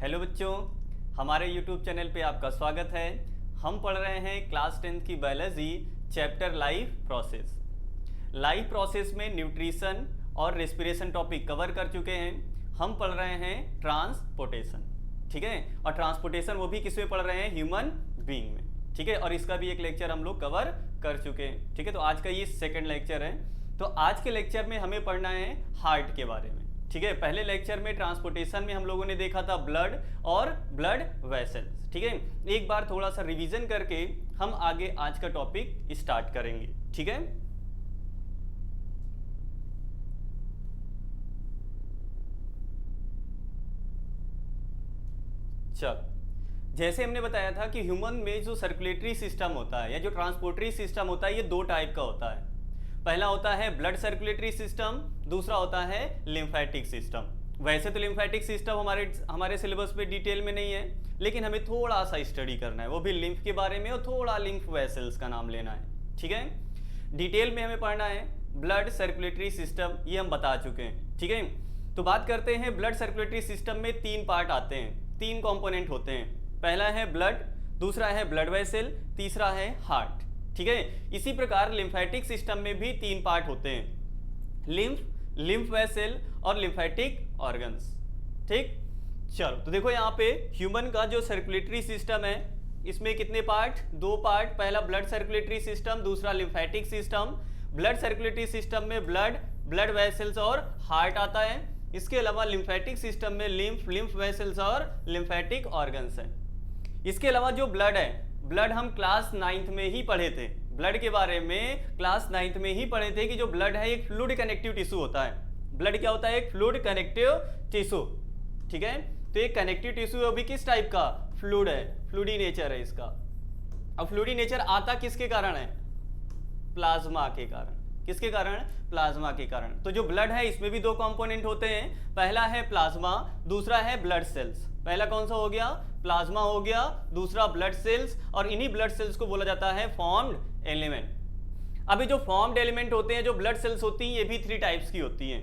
Hello बच्चों, हमारे YouTube channel पे आपका स्वागत है। हम पढ़ रहे हैं क्लास 10th की biology chapter life process. Life process में न्यूट्रिशन और रेस्पिरेशन टॉपिक कवर कर चुके हैं। हम पढ़ रहे हैं ट्रांसपोर्टेशन, ठीक है। और ट्रांसपोर्टेशन वो भी किस में पढ़ रहे हैं? ह्यूमन बीइंग में, ठीक है। और इसका भी एक लेक्चर हम लोग कवर कर चुके हैं, ठीक है। तो आज का ये सेकेंड लेक्चर है। तो आज के लेक्चर में हमें पढ़ना है हार्ट के बारे में, ठीक है। पहले लेक्चर में ट्रांसपोर्टेशन में हम लोगों ने देखा था ब्लड और ब्लड वेसल्स, ठीक है। एक बार थोड़ा सा रिवीजन करके हम आगे आज का टॉपिक स्टार्ट करेंगे, ठीक है। चल, जैसे हमने बताया था कि ह्यूमन में जो सर्कुलेटरी सिस्टम होता है या जो ट्रांसपोर्टरी सिस्टम होता है, ये दो टाइप का होता है। पहला होता है ब्लड सर्कुलेटरी सिस्टम, दूसरा होता है लिम्फेटिक सिस्टम। वैसे तो लिम्फेटिक सिस्टम हमारे सिलेबस पे डिटेल में नहीं है, लेकिन हमें थोड़ा सा स्टडी करना है, वो भी लिम्फ के बारे में, और थोड़ा लिम्फ वेसल्स का नाम लेना है, ठीक है। डिटेल में हमें पढ़ना है ब्लड सर्कुलेटरी सिस्टम, ये हम बता चुके हैं, ठीक है। तो बात करते हैं ब्लड सर्कुलेटरी सिस्टम में तीन पार्ट आते हैं, तीन कंपोनेंट होते हैं। पहला है ब्लड, दूसरा है ब्लड वेसल, तीसरा है हार्ट, ठीक है। इसी प्रकार लिम्फेटिक सिस्टम में भी तीन पार्ट होते हैं, लिम्फ वेसल और लिम्फेटिक ऑर्गन्स, ठीक। चलो, तो देखो यहाँ पे ह्यूमन का जो सर्कुलेटरी सिस्टम है, इसमें कितने पार्ट? दो पार्ट। पहला ब्लड सर्कुलेटरी सिस्टम, दूसरा lymphatic system. Blood circulatory system में ब्लड वेसल्स और हार्ट आता है। इसके अलावा लिम्फेटिक सिस्टम में लिम्फ वेसल्स और लिम्फेटिक ऑर्गन्स है। इसके अलावा जो ब्लड है, ब्लड हम क्लास 9th में ही पढ़े थे। ब्लड के बारे में क्लास 9th में ही पढ़े थे कि जो ब्लड है एक फ्लूइड कनेक्टिव टिश्यू होता है। ब्लड क्या होता है? एक फ्लूइड कनेक्टिव टिश्यू, ठीक है। तो एक कनेक्टिव टिश्यू अभी किस टाइप का? फ्लूइड है, फ्लूइडी नेचर है इसका। अब फ्लूइडी नेचर आता किसके कारण है? प्लाज्मा के कारण। किसके कारण? प्लाज्मा के कारण। तो जो ब्लड है इसमें भी दो कंपोनेंट होते हैं, पहला है प्लाज्मा, दूसरा है ब्लड सेल्स। पहला कौन सा हो गया? प्लाज्मा हो गया, दूसरा ब्लड सेल्स, और इन्हीं ब्लड सेल्स को बोला जाता है फॉर्म्ड एलिमेंट। अभी जो फॉर्म्ड एलिमेंट होते हैं, जो ब्लड सेल्स होती हैं, ये भी थ्री टाइप्स की होती हैं,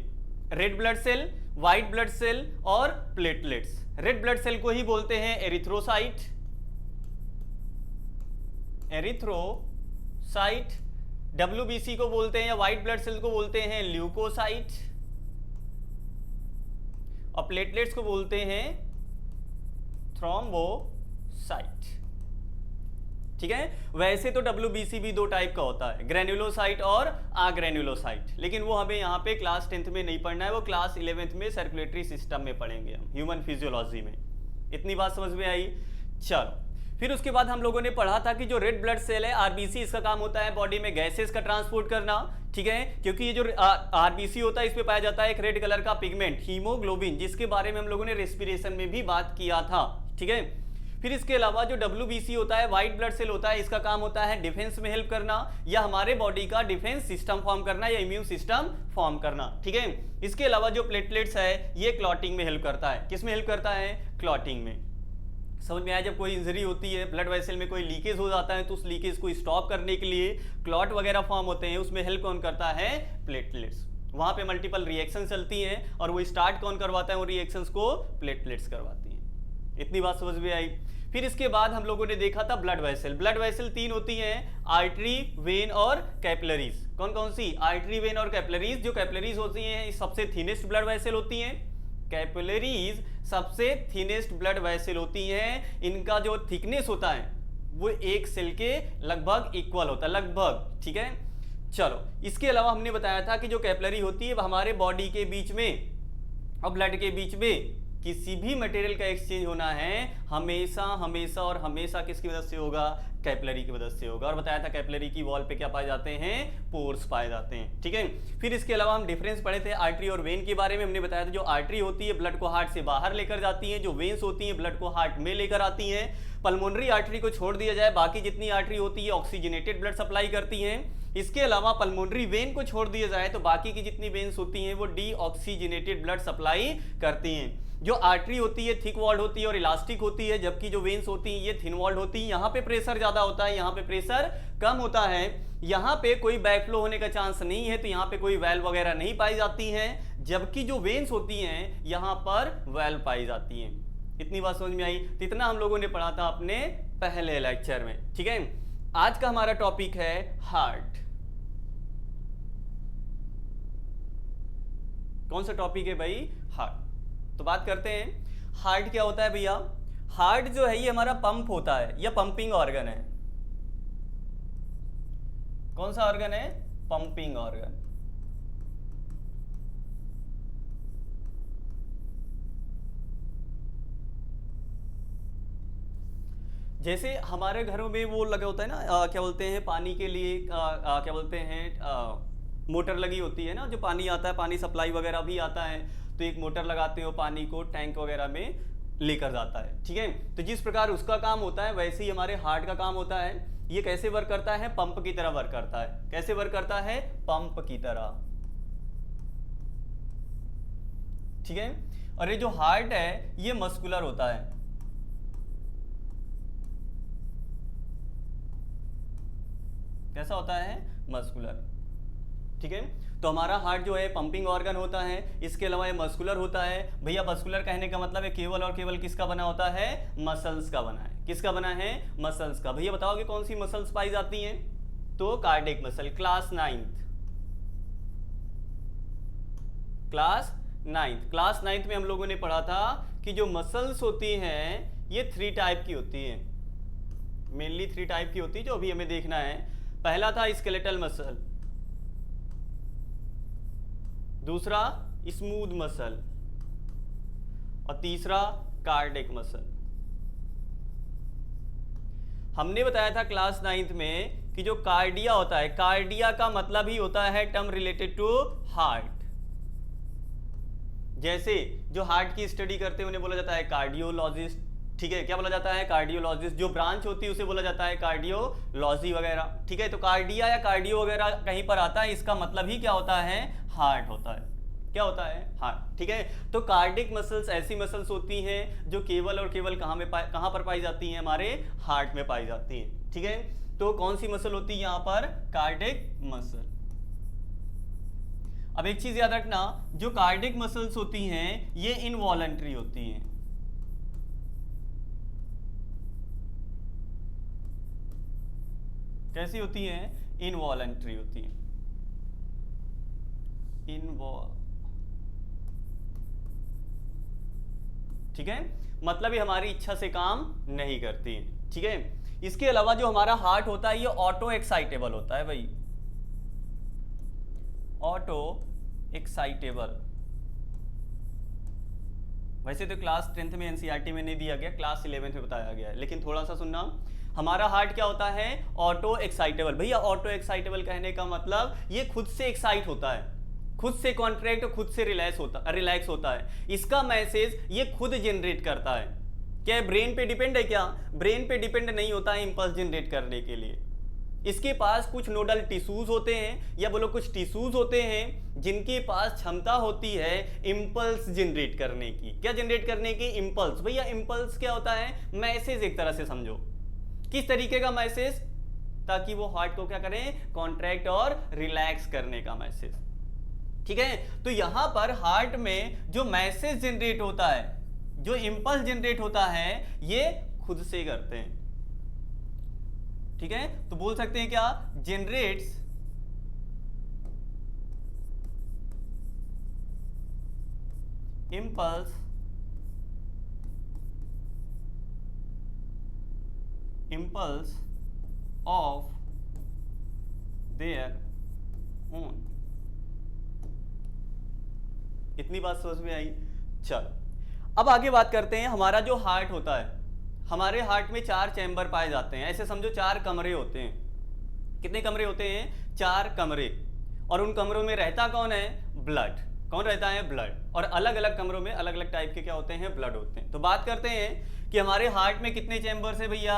red blood cell, white blood cell और प्लेटलेट्स। रेड ब्लड सेल को ही बोलते हैं एरिथ्रोसाइट, WBC को बोलते हैं या व्हाइट ब्लड सेल को बोलते हैं ल्यूकोसाइट, और प्लेटलेट्स को बोलते हैं थ्रोम्बोसाइट, ठीक है। वैसे तो WBC भी दो टाइप का होता है, ग्रेन्युलोसाइट और आग्रेन्युलोसाइट, लेकिन वो हमें यहाँ पे क्लास 10th में नहीं पढ़ना है, वो क्लास 11th में सर्कुलेटरी सिस्टम में पढ़ेंगे हम, ह्यूमन फिजियोलॉजी में। इतनी बात समझ में आई? चलो, फिर उसके बाद हम लोगों ने पढ़ा था कि जो रेड ब्लड सेल है RBC, इसका काम होता है बॉडी में गैसेस का ट्रांसपोर्ट करना, ठीक है। क्योंकि ये जो RBC होता है, इसमें पाया जाता है एक रेड कलर का पिगमेंट हीमोग्लोबिन, जिसके बारे में हम लोगों ने रेस्पिरेशन में भी बात किया था, ठीक है। फिर इसके अलावा जो WBC होता है, व्हाइट ब्लड सेल होता है, इसका काम होता है डिफेंस में हेल्प करना, या हमारे बॉडी का डिफेंस सिस्टम फॉर्म करना, या इम्यून सिस्टम फॉर्म करना, ठीक है। इसके अलावा जो प्लेटलेट्स है, ये क्लॉटिंग में हेल्प करता है। किस में हेल्प करता है? क्लॉटिंग में। समझ में आया? जब कोई इंजरी होती है, ब्लड वेसल में कोई लीकेज हो जाता है, तो उस लीकेज को स्टॉप करने के लिए क्लॉट वगैरह फॉर्म होते हैं, उसमें हेल्प कौन करता है? प्लेटलेट्स। वहां पे मल्टीपल रिएक्शन चलती हैं, और वो स्टार्ट कौन करवाता है? वो रिएक्शंस को प्लेटलेट्स करवाती हैं। इतनी बात समझ में आई? फिर इसके बाद हम लोगों ने देखा था ब्लड वेसल। ब्लड वेसल तीन होती हैं, आर्टरी, वेन और कैपिलरीज। कौन कौन सी? आर्टरी, वेन और कैपिलरीज। जो कैपिलरीज होती हैं, सबसे थिनेस्ट ब्लड वेसल होती हैं। कैपिलरीज सबसे थिनेस्ट ब्लड वेसल होती हैं। इनका जो थिकनेस होता है वो एक सेल के लगभग इक्वल होता है, लगभग, ठीक है। चलो, इसके अलावा हमने बताया था कि जो कैपिलरी होती है, वो हमारे बॉडी के बीच में और ब्लड के बीच में किसी भी मटेरियल का एक्सचेंज होना है, हमेशा हमेशा और हमेशा किसकी मदद से होगा? कैपिलरी की मदद से होगा। और बताया था कैपिलरी की वॉल पे क्या पाए जाते हैं? पोर्स पाए जाते हैं, ठीक है। फिर इसके अलावा हम डिफरेंस पढ़े थे आर्टरी और वेन के बारे में। हमने बताया था जो आर्टरी होती है, ब्लड को हार्ट से बाहर लेकर जाती है, जो वेन्स होती हैं, ब्लड को हार्ट में लेकर आती हैं। पल्मोनरी आर्टरी को छोड़ दिया जाए, बाकी जितनी आर्टरी होती है ऑक्सीजनेटेड ब्लड सप्लाई करती हैं। इसके अलावा पल्मोनरी वेन को छोड़ दिया जाए तो बाकी की जितनी वेन्स होती हैं वो डीऑक्सीजनेटेड ब्लड सप्लाई करती हैं। जो आर्टरी होती है थिक वॉल्ड होती है और इलास्टिक होती है, जबकि जो वेन्स होती हैं ये थिन वॉल्ड होती है। यहाँ पे प्रेशर ज्यादा होता है, यहाँ पे प्रेशर कम होता है। यहाँ पे कोई बैकफ्लो होने का चांस नहीं है, तो यहाँ पे कोई वैल्व वगैरह नहीं पाई जाती है, जबकि जो वेन्स होती हैं यहाँ पर वैल्व पाई जाती हैं। इतनी बात समझ में आई? तो इतना हम लोगों ने पढ़ा था अपने पहले लेक्चर में। ठीक है, आज का हमारा टॉपिक है हार्ट। कौन सा टॉपिक है भाई? हार्ट। तो बात करते हैं हार्ट क्या होता है भैया। हार्ट जो है ये हमारा पंप होता है, या पंपिंग ऑर्गन है। कौन सा ऑर्गन है? Pumping organ. जैसे हमारे घरों में वो लगे होता है ना, क्या बोलते हैं, पानी के लिए क्या बोलते हैं, मोटर लगी होती है ना, जो पानी आता है, पानी सप्लाई वगैरह भी आता है, तो एक मोटर लगाते हो, पानी को टैंक वगैरह में लेकर जाता है। ठीक है, तो जिस प्रकार उसका काम होता है वैसे ही हमारे हार्ट का काम होता है। ये कैसे वर्क करता है? पंप की तरह वर्क करता है। कैसे वर्क करता है? पंप की तरह। ठीक है, और ये जो हार्ट है ये मस्कुलर होता है। कैसा होता है? मस्कुलर। ठीक है, तो हमारा हार्ट जो है पंपिंग ऑर्गन होता है, इसके अलावा ये मस्कुलर होता है। भैया मस्कुलर कहने का मतलब है केवल और केवल किसका बना होता है? मसल्स का बना है। किसका बना है? मसल्स का। भैया बताओगे कौन सी मसल्स पाई जाती हैं? तो कार्डियक मसल। क्लास नाइन्थ में हम लोगों ने पढ़ा था कि जो मसल्स होती हैं ये 3 टाइप की होती हैं। मेनली 3 टाइप की होती है जो अभी हमें देखना है। पहला था स्केलेटल मसल, दूसरा स्मूथ मसल, और तीसरा कार्डियक मसल। हमने बताया था क्लास 9th में कि जो कार्डिया होता है, कार्डिया का मतलब ही होता है टर्म रिलेटेड टू हार्ट। जैसे जो हार्ट की स्टडी करते हैं उन्हें बोला जाता है कार्डियोलॉजिस्ट। ठीक है, क्या बोला जाता है? कार्डियोलॉजिस्ट। जो ब्रांच होती है उसे बोला जाता है कार्डियोलॉजी वगैरह। ठीक है, तो कार्डिया या कार्डियो वगैरह कहीं पर आता है, इसका मतलब ही क्या होता है? हार्ट होता है। क्या होता है? हार्ट। ठीक है, तो कार्डिक मसल्स ऐसी मसल्स होती हैं जो केवल और केवल कहाँ पर पाई जाती हैं? हमारे हार्ट में पाई जाती हैं। ठीक है, तो कौन सी मसल होती है यहाँ पर? Cardiac muscle. अब एक चीज याद रखना, जो कार्डिक मसल्स होती हैं ये इनवॉलंटरी होती हैं। कैसी होती हैं? इनवॉलंटरी होती हैं। ठीक है, मतलब ये हमारी इच्छा से काम नहीं करती हैं। ठीक है, इसके अलावा जो हमारा हार्ट होता है ये ऑटो एक्साइटेबल होता है भाई। Auto excitable. वैसे तो क्लास 10th में एनसीईआरटी में नहीं दिया गया, क्लास 11th में बताया गया है, लेकिन थोड़ा सा सुनना। हमारा हार्ट क्या होता है? Auto excitable. भैया ऑटो एक्साइटेबल कहने का मतलब ये खुद से एक्साइट होता है, खुद से कॉन्ट्रैक्ट और खुद से रिलैक्स होता है। इसका मैसेज ये खुद जनरेट करता है। क्या ब्रेन पे डिपेंड है? क्या ब्रेन पे डिपेंड नहीं होता है इंपल्स जनरेट करने के लिए। इसके पास कुछ नोडल टिश्यूज होते हैं, या बोलो कुछ टिश्यूज होते हैं जिनके पास क्षमता होती है इंपल्स जनरेट करने की। क्या जनरेट करने की? इंपल्स। भैया इंपल्स क्या होता है? मैसेज। एक तरह से समझो, किस तरीके का मैसेज? ताकि वो हार्ट को क्या करें? कॉन्ट्रैक्ट और रिलैक्स करने का मैसेज। ठीक है, तो यहां पर हार्ट में जो मैसेज जनरेट होता है, जो इंपल्स जनरेट होता है, ये खुद से करते हैं। ठीक है, तो बोल सकते हैं क्या? Generates impulse of their own। इतनी बात समझ में आई? चल अब आगे बात करते हैं। हमारा जो हार्ट होता है, हमारे हार्ट में 4 चैम्बर पाए जाते हैं। ऐसे समझो 4 कमरे होते हैं। कितने कमरे होते हैं? 4 कमरे। और उन कमरों में रहता कौन है? ब्लड। कौन रहता है? ब्लड। और अलग अलग कमरों में अलग अलग टाइप के क्या होते हैं? ब्लड होते हैं। तो बात करते हैं कि हमारे हार्ट में कितने चैम्बर्स है भैया?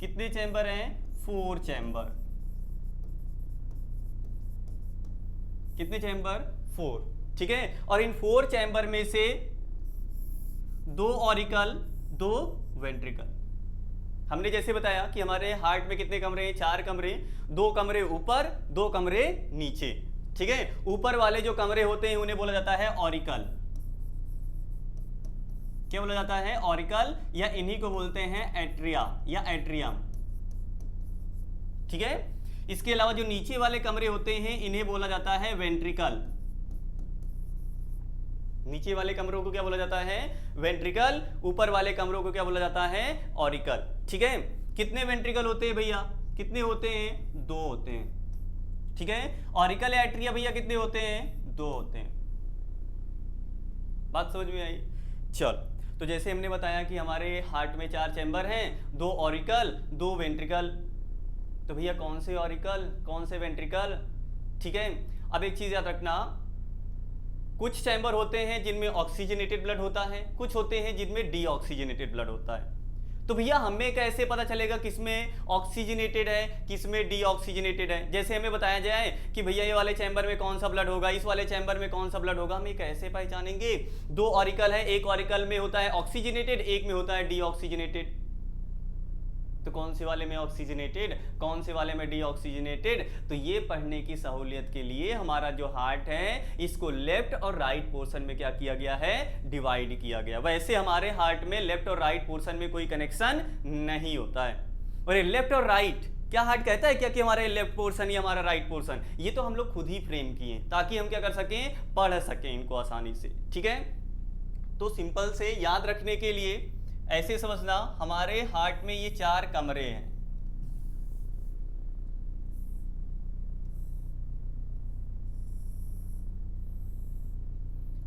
कितने चैम्बर हैं? 4 चैम्बर। कितने चैम्बर? 4। ठीक है, और इन 4 चैम्बर में से 2 ऑरिकल, 2 वेंट्रिकल। हमने जैसे बताया कि हमारे हार्ट में कितने कमरे हैं? 4 कमरे। 2 कमरे ऊपर, 2 कमरे नीचे। ठीक है, ऊपर वाले जो कमरे होते हैं उन्हें बोला जाता है ऑरिकल। क्या बोला जाता है? ऑरिकल, या इन्हीं को बोलते हैं एट्रिया या एट्रियम। ठीक है। इसके अलावा जो नीचे वाले कमरे होते हैं इन्हें बोला जाता है वेंट्रिकल। नीचे वाले कमरों को क्या बोला जाता है? वेंट्रिकल। ऊपर वाले कमरों को क्या बोला जाता है? ऑरिकल। ठीक है। कितने वेंट्रिकल होते हैं भैया? कितने होते हैं? 2 होते हैं। ठीक है। ऑरिकल या एट्रिया भैया कितने होते हैं? 2 होते हैं। बात समझ में आई? चल, तो जैसे हमने बताया कि हमारे हार्ट में 4 चैम्बर हैं, 2 ऑरिकल 2 वेंट्रिकल। तो भैया कौन से ऑरिकल कौन से वेंट्रिकल? ठीक है। अब एक चीज याद रखना, कुछ चैम्बर होते हैं जिनमें ऑक्सीजनेटेड ब्लड होता है, कुछ होते हैं जिनमें डीऑक्सीजनेटेड ब्लड होता है। तो भैया हमें कैसे पता चलेगा किसमें ऑक्सीजनेटेड है किसमें डीऑक्सीजनेटेड है? जैसे हमें बताया जाए कि भैया ये वाले चैम्बर में कौन सा ब्लड होगा, इस वाले चैम्बर में कौन सा ब्लड होगा, हम ये कैसे पहचानेंगे? 2 ऑरिकल है, एक ऑरिकल में होता है ऑक्सीजनेटेड, एक में होता है डीऑक्सीजनेटेड। तो कौन से वाले में ऑक्सीजनेटेड, कौन से वाले में डीऑक्सीजनेटेड? तो ये पढ़ने की सहूलियत के लिए हमारा जो हार्ट है इसको लेफ्ट और राइट पोर्शन में क्या किया गया है? डिवाइड किया गया। वैसे हमारे हार्ट में लेफ्ट और राइट पोर्शन में कोई कनेक्शन नहीं होता है। और ये लेफ्ट और राइट क्या हार्ट कहता है क्या कि हमारे लेफ्ट पोर्शन या हमारा राइट पोर्शन? ये तो हम लोग खुद ही फ्रेम किए ताकि हम क्या कर सकें? पढ़ सकें इनको आसानी से। ठीक है। तो सिंपल से याद रखने के लिए ऐसे समझना, हमारे हार्ट में ये 4 कमरे हैं।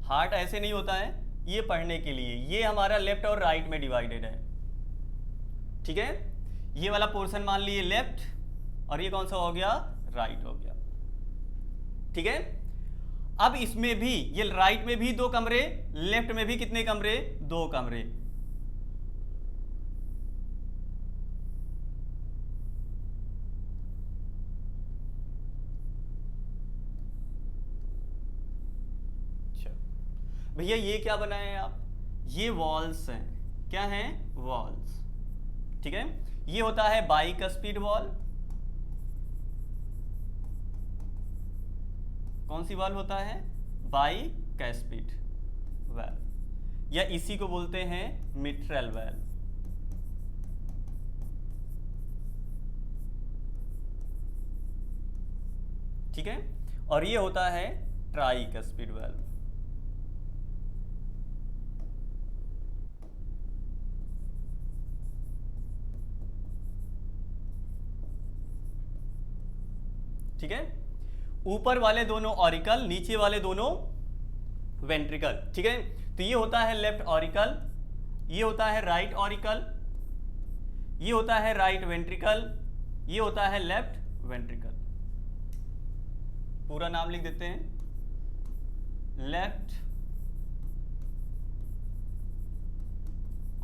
हार्ट ऐसे नहीं होता है, ये पढ़ने के लिए ये हमारा लेफ्ट और राइट में डिवाइडेड है। ठीक है। ये वाला पोर्शन मान लिए लेफ्ट और ये कौन सा हो गया? राइट हो गया। ठीक है। अब इसमें भी ये राइट में भी 2 कमरे, लेफ्ट में भी कितने कमरे? 2 कमरे। भैया ये क्या बनाए हैं आप? ये वॉल्स हैं। क्या हैं? वॉल्स। ठीक है। ये होता है बाइकस्पिड वॉल। कौन सी वॉल होता है? बाइकस्पिड वॉल, या इसी को बोलते हैं मिट्रल वॉल। ठीक है। और ये होता है ट्राइकस्पिड वॉल। ठीक है। ऊपर वाले दोनों ऑरिकल, नीचे वाले दोनों वेंट्रिकल। ठीक है। तो ये होता है लेफ्ट ऑरिकल, ये होता है राइट ऑरिकल, ये होता है राइट वेंट्रिकल, ये होता है लेफ्ट वेंट्रिकल। पूरा नाम लिख देते हैं, लेफ्ट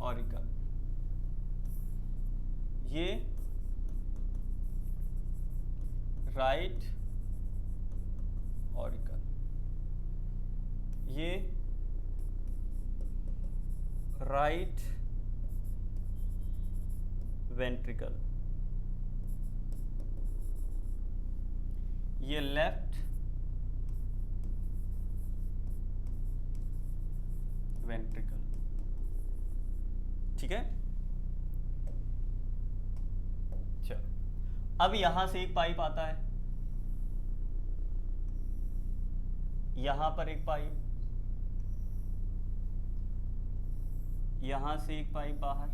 ऑरिकल, ये राइट ऑरिकल, ये राइट वेंट्रिकल, ये लेफ्ट वेंट्रिकल। ठीक है। चलो, अब यहां से एक पाइप आता है, यहां पर एक पाइप, यहां से एक पाइप बाहर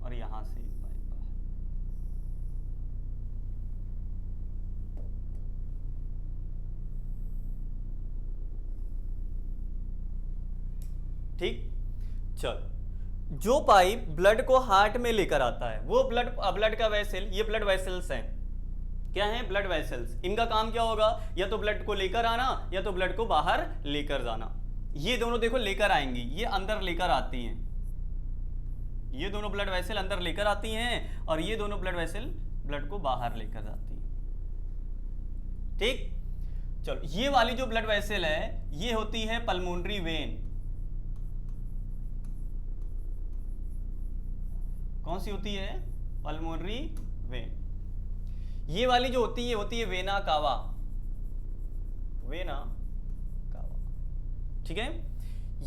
और यहां से एक पाइप बाहर। ठीक। चल, जो पाइप ब्लड को हार्ट में लेकर आता है वो ब्लड का वेसल, ये ब्लड वेसल्स हैं। क्या है? Blood vessels. इनका काम क्या होगा? या तो ब्लड को लेकर आना या तो ब्लड को बाहर लेकर जाना। ये दोनों देखो लेकर आएंगी, ये अंदर लेकर आती हैं, ये दोनों ब्लड वेसल अंदर लेकर आती हैं और ये दोनों ब्लड वेसल ब्लड को बाहर लेकर जाती हैं। ठीक। चलो, ये वाली जो ब्लड वेसल है ये होती है पल्मोनरी वेन। कौन सी होती है? Pulmonary vein. ये वाली जो होती है होती है वेना कावा, वेना कावा। ठीक है।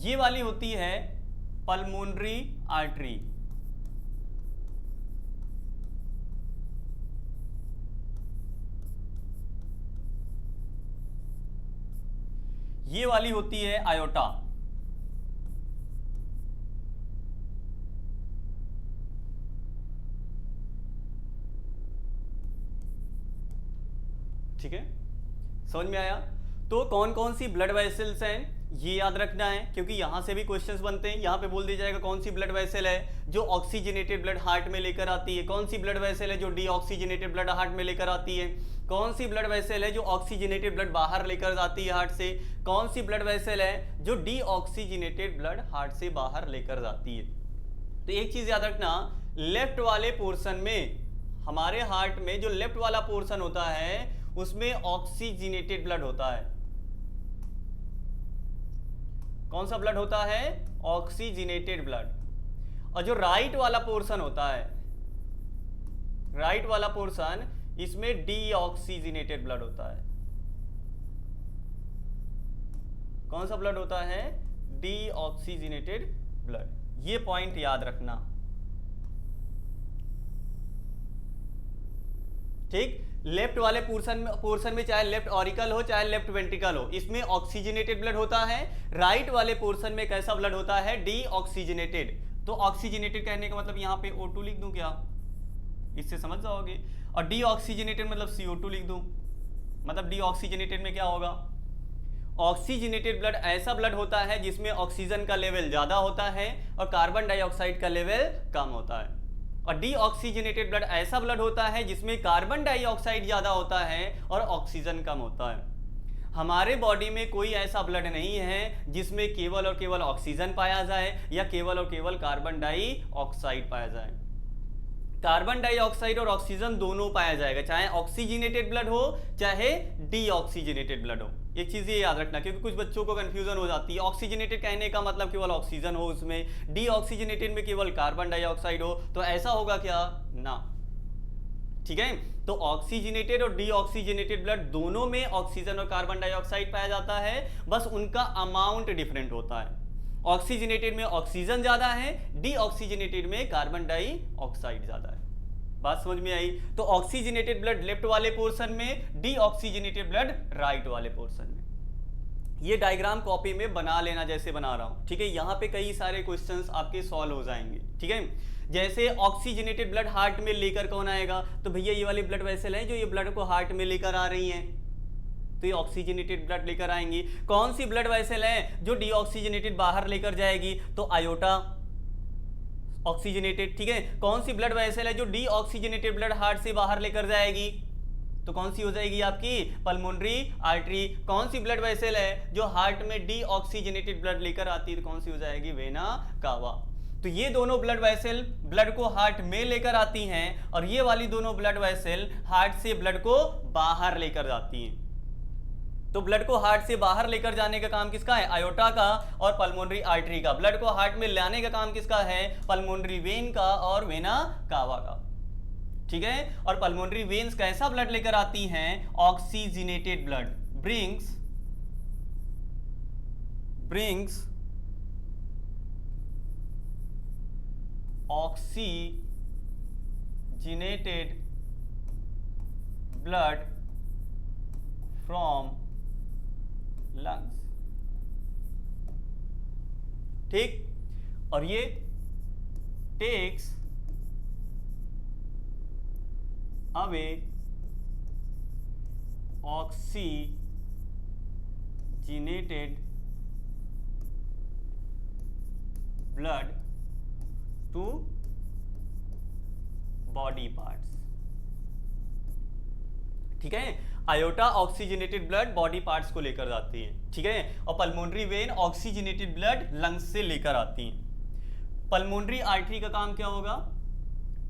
ये वाली होती है पल्मोनरी आर्टरी। ये वाली होती है आयोटा। ठीक है, समझ में आया? तो कौन कौन सी ब्लड वेसल्स हैं ये याद रखना है, क्योंकि यहां से भी क्वेश्चंस बनते हैं। यहां पे बोल दिया जाएगा कौन सी ब्लड वेसल है जो ऑक्सीजनेटेड ब्लड हार्ट में लेकर आती है, कौन सी ब्लड वेसल है जो डीऑक्सीजनेटेड ब्लड हार्ट में लेकर आती है, कौन सी ब्लड वेसल है जो ऑक्सीजनेटेड ब्लड बाहर लेकर जाती है हार्ट से, कौन सी ब्लड वेसल है जो डीऑक्सीजनेटेड ब्लड हार्ट से बाहर लेकर जाती है। तो एक चीज याद रखना, लेफ्ट वाले पोर्शन में, हमारे हार्ट में जो लेफ्ट वाला पोर्शन होता है उसमें ऑक्सीजनेटेड ब्लड होता है। कौन सा ब्लड होता है? Oxygenated blood. और जो राइट वाला पोर्शन होता है, राइट वाला पोर्शन, इसमें डीऑक्सीजनेटेड ब्लड होता है। कौन सा ब्लड होता है? Deoxygenated blood. ये पॉइंट याद रखना, ठीक। लेफ्ट वाले पोर्शन में चाहे लेफ्ट ऑरिकल हो चाहे लेफ्ट वेंट्रिकल हो, इसमें ऑक्सीजनेटेड ब्लड होता है। राइट वाले पोर्शन में कैसा ब्लड होता है? डीऑक्सीजनेटेड। तो ऑक्सीजनेटेड कहने का मतलब यहां पे O2 लिख दूं क्या? इससे समझ जाओगे। और डीऑक्सीजनेटेड मतलब CO2 लिख दूं, मतलब डीऑक्सीजनेटेड में क्या होगा? ऑक्सीजनेटेड ब्लड ऐसा ब्लड होता है जिसमें ऑक्सीजन का लेवल ज्यादा होता है और कार्बन डाइऑक्साइड का लेवल कम होता है। और डीऑक्सीजनेटेड ब्लड ऐसा ब्लड होता है जिसमें कार्बन डाइऑक्साइड ज्यादा होता है और ऑक्सीजन कम होता है। हमारे बॉडी में कोई ऐसा ब्लड नहीं है जिसमें केवल और केवल ऑक्सीजन पाया जाए या केवल और केवल कार्बन डाइऑक्साइड पाया जाए। कार्बन डाइऑक्साइड और ऑक्सीजन दोनों पाया जाएगा, चाहे ऑक्सीजनेटेड ब्लड हो चाहे डीऑक्सीजनेटेड ब्लड हो। एक चीज ये याद रखना, क्योंकि कुछ बच्चों को कंफ्यूजन हो जाती है। ऑक्सीजनेटेड कहने का मतलब केवल ऑक्सीजन हो उसमें, डीऑक्सीजनेटेड में केवल कार्बन डाइऑक्साइड हो, तो ऐसा होगा क्या? ना। ठीक है, तो ऑक्सीजनेटेड और डीऑक्सीजनेटेड ब्लड दोनों में ऑक्सीजन और कार्बन डाइऑक्साइड पाया जाता है, बस उनका अमाउंट डिफरेंट होता है। ऑक्सीजनेटेड में ऑक्सीजन ज्यादा है, डीऑक्सीजनेटेड में कार्बन डाइऑक्साइड ज्यादा है। बात समझ में आई? तो ऑक्सीजनेटेड ब्लड लेफ्ट वाले पोर्शन में, डीऑक्सीजनेटेड ब्लड राइट वाले पोर्शन में। ये डायग्राम कॉपी में बना लेना जैसे बना रहा हूं, ठीक है। यहां पे कई सारे क्वेश्चंस आपके सॉल्व हो जाएंगे, ठीक है। जैसे ऑक्सीजनेटेड ब्लड हार्ट में लेकर कौन आएगा? तो भैया ये वाली ब्लड वेसल है जो ये ब्लड को हार्ट में लेकर आ रही है, तो ये ऑक्सीजनेटेड ब्लड लेकर आएंगी। कौन सी ब्लड वेसल है जो डीऑक्सीजनेटेड बाहर लेकर जाएगी? तो आयोटा ऑक्सीजनेटेड, ठीक है। कौन सी ब्लड वेसल है जो डीऑक्सीजनेटेड ब्लड हार्ट से बाहर लेकर जाएगी? तो कौन सी हो जाएगी आपकी? Pulmonary artery. कौन सी ब्लड वेसल है जो हार्ट में डीऑक्सीजनेटेड ब्लड लेकर आती है? तो कौन सी हो जाएगी? Vena cava. तो ये दोनों ब्लड वेसल ब्लड को हार्ट में लेकर आती हैं और ये वाली दोनों ब्लड वेसल हार्ट से ब्लड को बाहर लेकर जाती हैं। तो ब्लड को हार्ट से बाहर लेकर जाने का काम किसका है? आयोटा का और पल्मोनरी आर्टरी का। ब्लड को हार्ट में लाने का काम किसका है? पल्मोनरी वेन का और वेना कावा का, ठीक है। और पल्मोनरी वेन्स कैसा ब्लड लेकर आती हैं? Oxygenated blood. Brings oxygenated blood from lungs, ठीक। और ये takes away oxygenated blood to body parts, ठीक है। Aorta oxygenated blood body parts को लेकर जाती है, ठीक है। और pulmonary vein oxygenated blood lungs से लेकर आती है। पल्मोनरी आर्टरी का काम क्या होगा?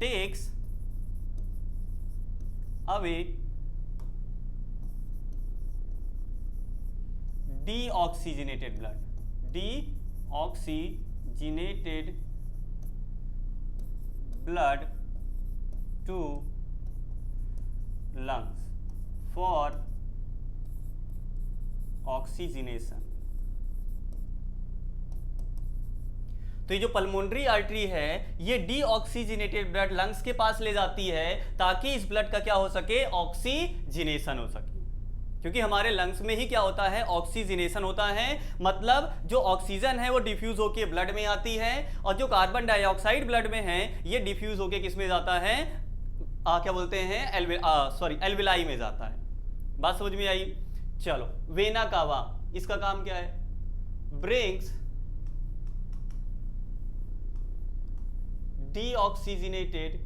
Takes away deoxygenated blood to lungs for oxygenation। तो ये जो पल्मोनरी आर्टरी है ये डीऑक्सीजनेटेड ब्लड लंग्स के पास ले जाती है ताकि इस ब्लड का क्या हो सके, ऑक्सीजनेशन हो सके। क्योंकि हमारे लंग्स में ही क्या होता है, ऑक्सीजनेशन होता है, मतलब जो ऑक्सीजन है वो डिफ्यूज होके ब्लड में आती है और जो कार्बन डाइऑक्साइड ब्लड में है ये डिफ्यूज होके किस में जाता है, क्या बोलते हैं, एल्विलाई में जाता है। बात समझ में आई? चलो, वेना कावा इसका काम क्या है, brings deoxygenated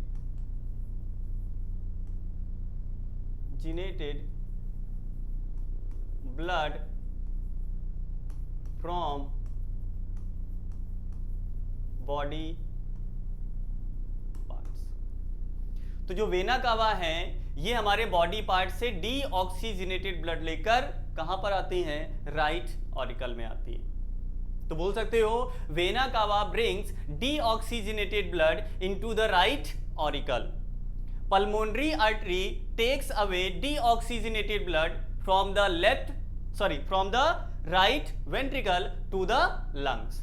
blood from body parts। तो जो वेना कावा है ये हमारे बॉडी पार्ट से डीऑक्सीजनेटेड ब्लड लेकर कहां पर आती हैं, राइट ऑरिकल में आती है। तो बोल सकते हो vena cava brings deoxygenated blood into the right auricle. Pulmonary artery takes away deoxygenated blood from the right ventricle to the lungs।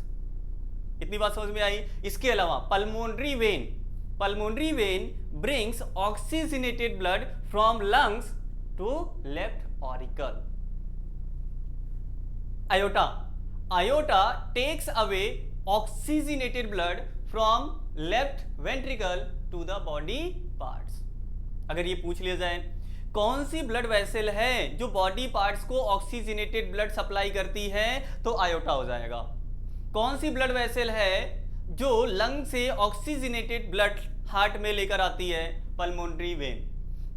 इतनी बात समझ में आई? इसके अलावा pulmonary vein brings oxygenated blood from lungs to left auricle। aorta takes away oxygenated blood from left ventricle to the body parts। अगर ये पूछ लिया जाए कौन सी ब्लड वेसल है जो बॉडी पार्ट्स को ऑक्सीजनेटेड ब्लड सप्लाई करती है, तो आयोटा हो जाएगा। कौन सी ब्लड वेसल है जो लंग से ऑक्सीजनेटेड ब्लड हार्ट में लेकर आती है, पल्मोनरी वेन।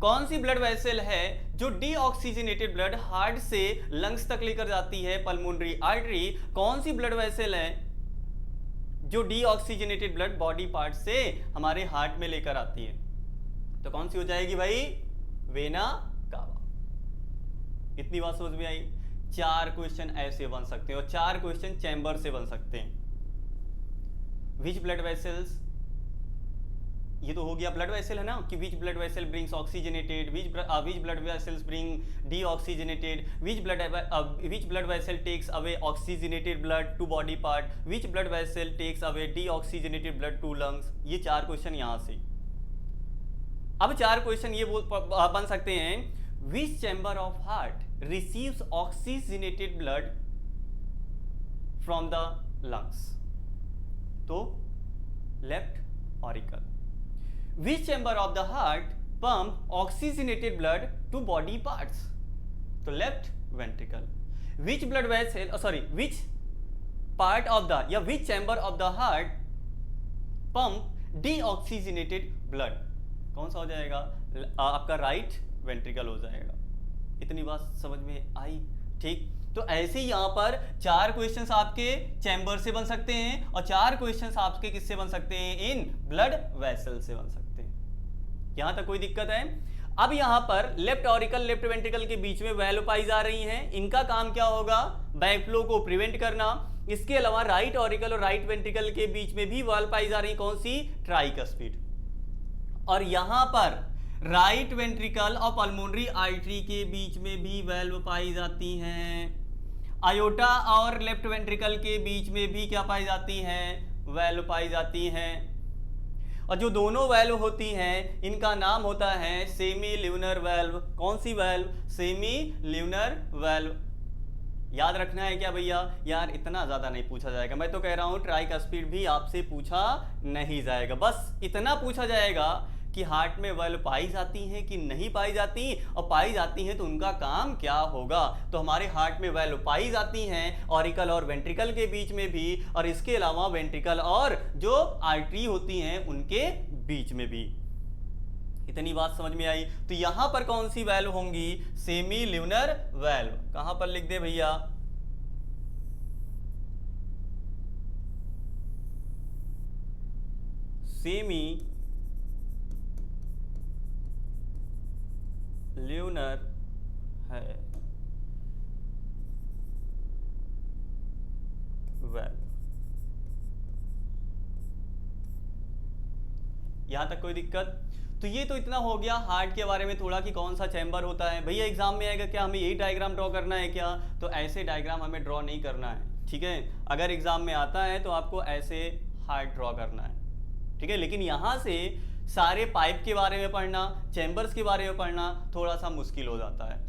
कौन सी ब्लड वेसल है जो डीऑक्सीजनेटेड ब्लड हार्ट से लंग्स तक लेकर जाती है, पल्मोनरी आर्टरी। कौन सी ब्लड वेसल है जो डीऑक्सीजनेटेड ब्लड बॉडी पार्ट से हमारे हार्ट में लेकर आती है, तो कौन सी हो जाएगी भाई, वेना कावा। इतनी बात समझ में आई? 4 क्वेश्चन ऐसे बन सकते हैं और 4 क्वेश्चन चैम्बर से बन सकते हैं। विच ब्लड वेसल्स, ये तो हो गया ब्लड वेसल है ना, कि which blood vessel brings oxygenated, which blood vessels bring deoxygenated, which blood vessel takes away oxygenated blood to body part, which blood vessel takes away deoxygenated blood to lungs. ये 4 question यहां से। अब 4 question ये बन सकते हैं, which chamber of heart receives oxygenated blood from the lungs, तो left auricle. Which chamber of the heart pump oxygenated blood to body parts, तो left ventricle. Which blood vessel which part of the या which chamber of the heart pump deoxygenated blood, कौन सा हो जाएगा, आपका right ventricle हो जाएगा। इतनी बात समझ में आई? ठीक, तो ऐसे ही यहां पर 4 क्वेश्चंस आपके चैम्बर से बन सकते हैं और 4 क्वेश्चंस आपके किससे बन सकते हैं, इन ब्लड वेसल से बन सकते हैं। यहां तक कोई दिक्कत है? अब यहां पर लेफ्ट ऑरिकल लेफ्ट वेंट्रिकल के बीच में वैल्व पाई जा रही हैं, इनका काम क्या होगा, बैकफ्लो को प्रिवेंट करना। इसके अलावा राइट ऑरिकल और राइट वेंट्रिकल के बीच में भी वाल्व पाई जा रही, कौन सी, ट्राइकस्पिड। और यहां पर राइट वेंट्रिकल और पल्मोनरी आर्टरी के बीच में भी वैल्व पाई जाती हैं। आयोटा और लेफ्ट वेंट्रिकल के बीच में भी क्या पाई जाती हैं, वैल्व पाई जाती हैं। और जो दोनों वैल्व होती हैं इनका नाम होता है सेमी ल्यूनर वैल्व। कौन सी वैल्व, सेमी ल्यूनर वैल्व। याद रखना है क्या भैया? यार इतना ज्यादा नहीं पूछा जाएगा, मैं तो कह रहा हूं ट्राइकस्पिड भी आपसे पूछा नहीं जाएगा। बस इतना पूछा जाएगा कि हार्ट में वैल्व पाई जाती हैं कि नहीं पाई जाती, और पाई जाती हैं तो उनका काम क्या होगा। तो हमारे हार्ट में वैल्व पाई जाती हैं ऑरिकल और वेंट्रिकल के बीच में भी, और इसके अलावा वेंट्रिकल और जो आर्टरी होती हैं उनके बीच में भी। इतनी बात समझ में आई? तो यहां पर कौन सी वैल्व होंगी, सेमी ल्यूनर वैल्व। कहां पर लिख दे भैया, सेमी ल्यूनर है वेल। यहां तक कोई दिक्कत? तो ये तो इतना हो गया हार्ट के बारे में थोड़ा कि कौन सा चैम्बर होता है। भैया एग्जाम में आएगा क्या, हमें यही डायग्राम ड्रॉ करना है क्या? तो ऐसे डायग्राम हमें ड्रॉ नहीं करना है, ठीक है। अगर एग्जाम में आता है तो आपको ऐसे हार्ट ड्रॉ करना है, ठीक है। लेकिन यहाँ से सारे पाइप के बारे में पढ़ना, चैम्बर्स के बारे में पढ़ना थोड़ा सा मुश्किल हो जाता है।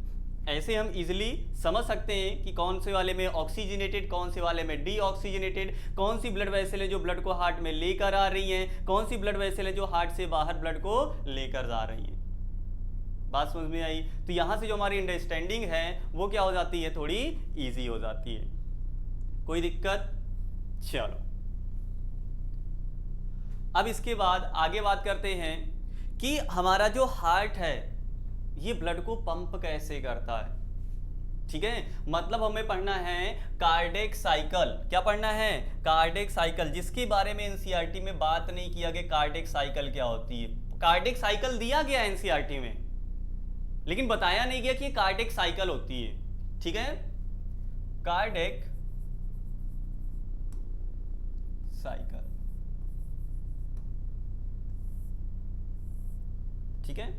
ऐसे हम इजीली समझ सकते हैं कि कौन से वाले में ऑक्सीजनेटेड, कौन से वाले में डीऑक्सीजनेटेड, कौन सी ब्लड वेसल है जो ब्लड को हार्ट में लेकर आ रही हैं, कौन सी ब्लड वेसल है जो हार्ट से बाहर ब्लड को लेकर जा रही हैं। बात समझ में आई? तो यहां से जो हमारी अंडरस्टैंडिंग है वो क्या हो जाती है, थोड़ी इजी हो जाती है। कोई दिक्कत? चलो अब इसके बाद आगे बात करते हैं कि हमारा जो हार्ट है ये ब्लड को पंप कैसे करता है, ठीक है। मतलब हमें पढ़ना है कार्डियक साइकिल। क्या पढ़ना है? कार्डियक साइकिल, जिसके बारे में एनसीईआरटी में बात नहीं किया गया कार्डियक साइकिल क्या होती है। कार्डियक साइकिल दिया गया एनसीईआरटी में, लेकिन बताया नहीं गया कि कार्डियक साइकिल होती है, ठीक है। कार्डियक साइकिल, ठीक है।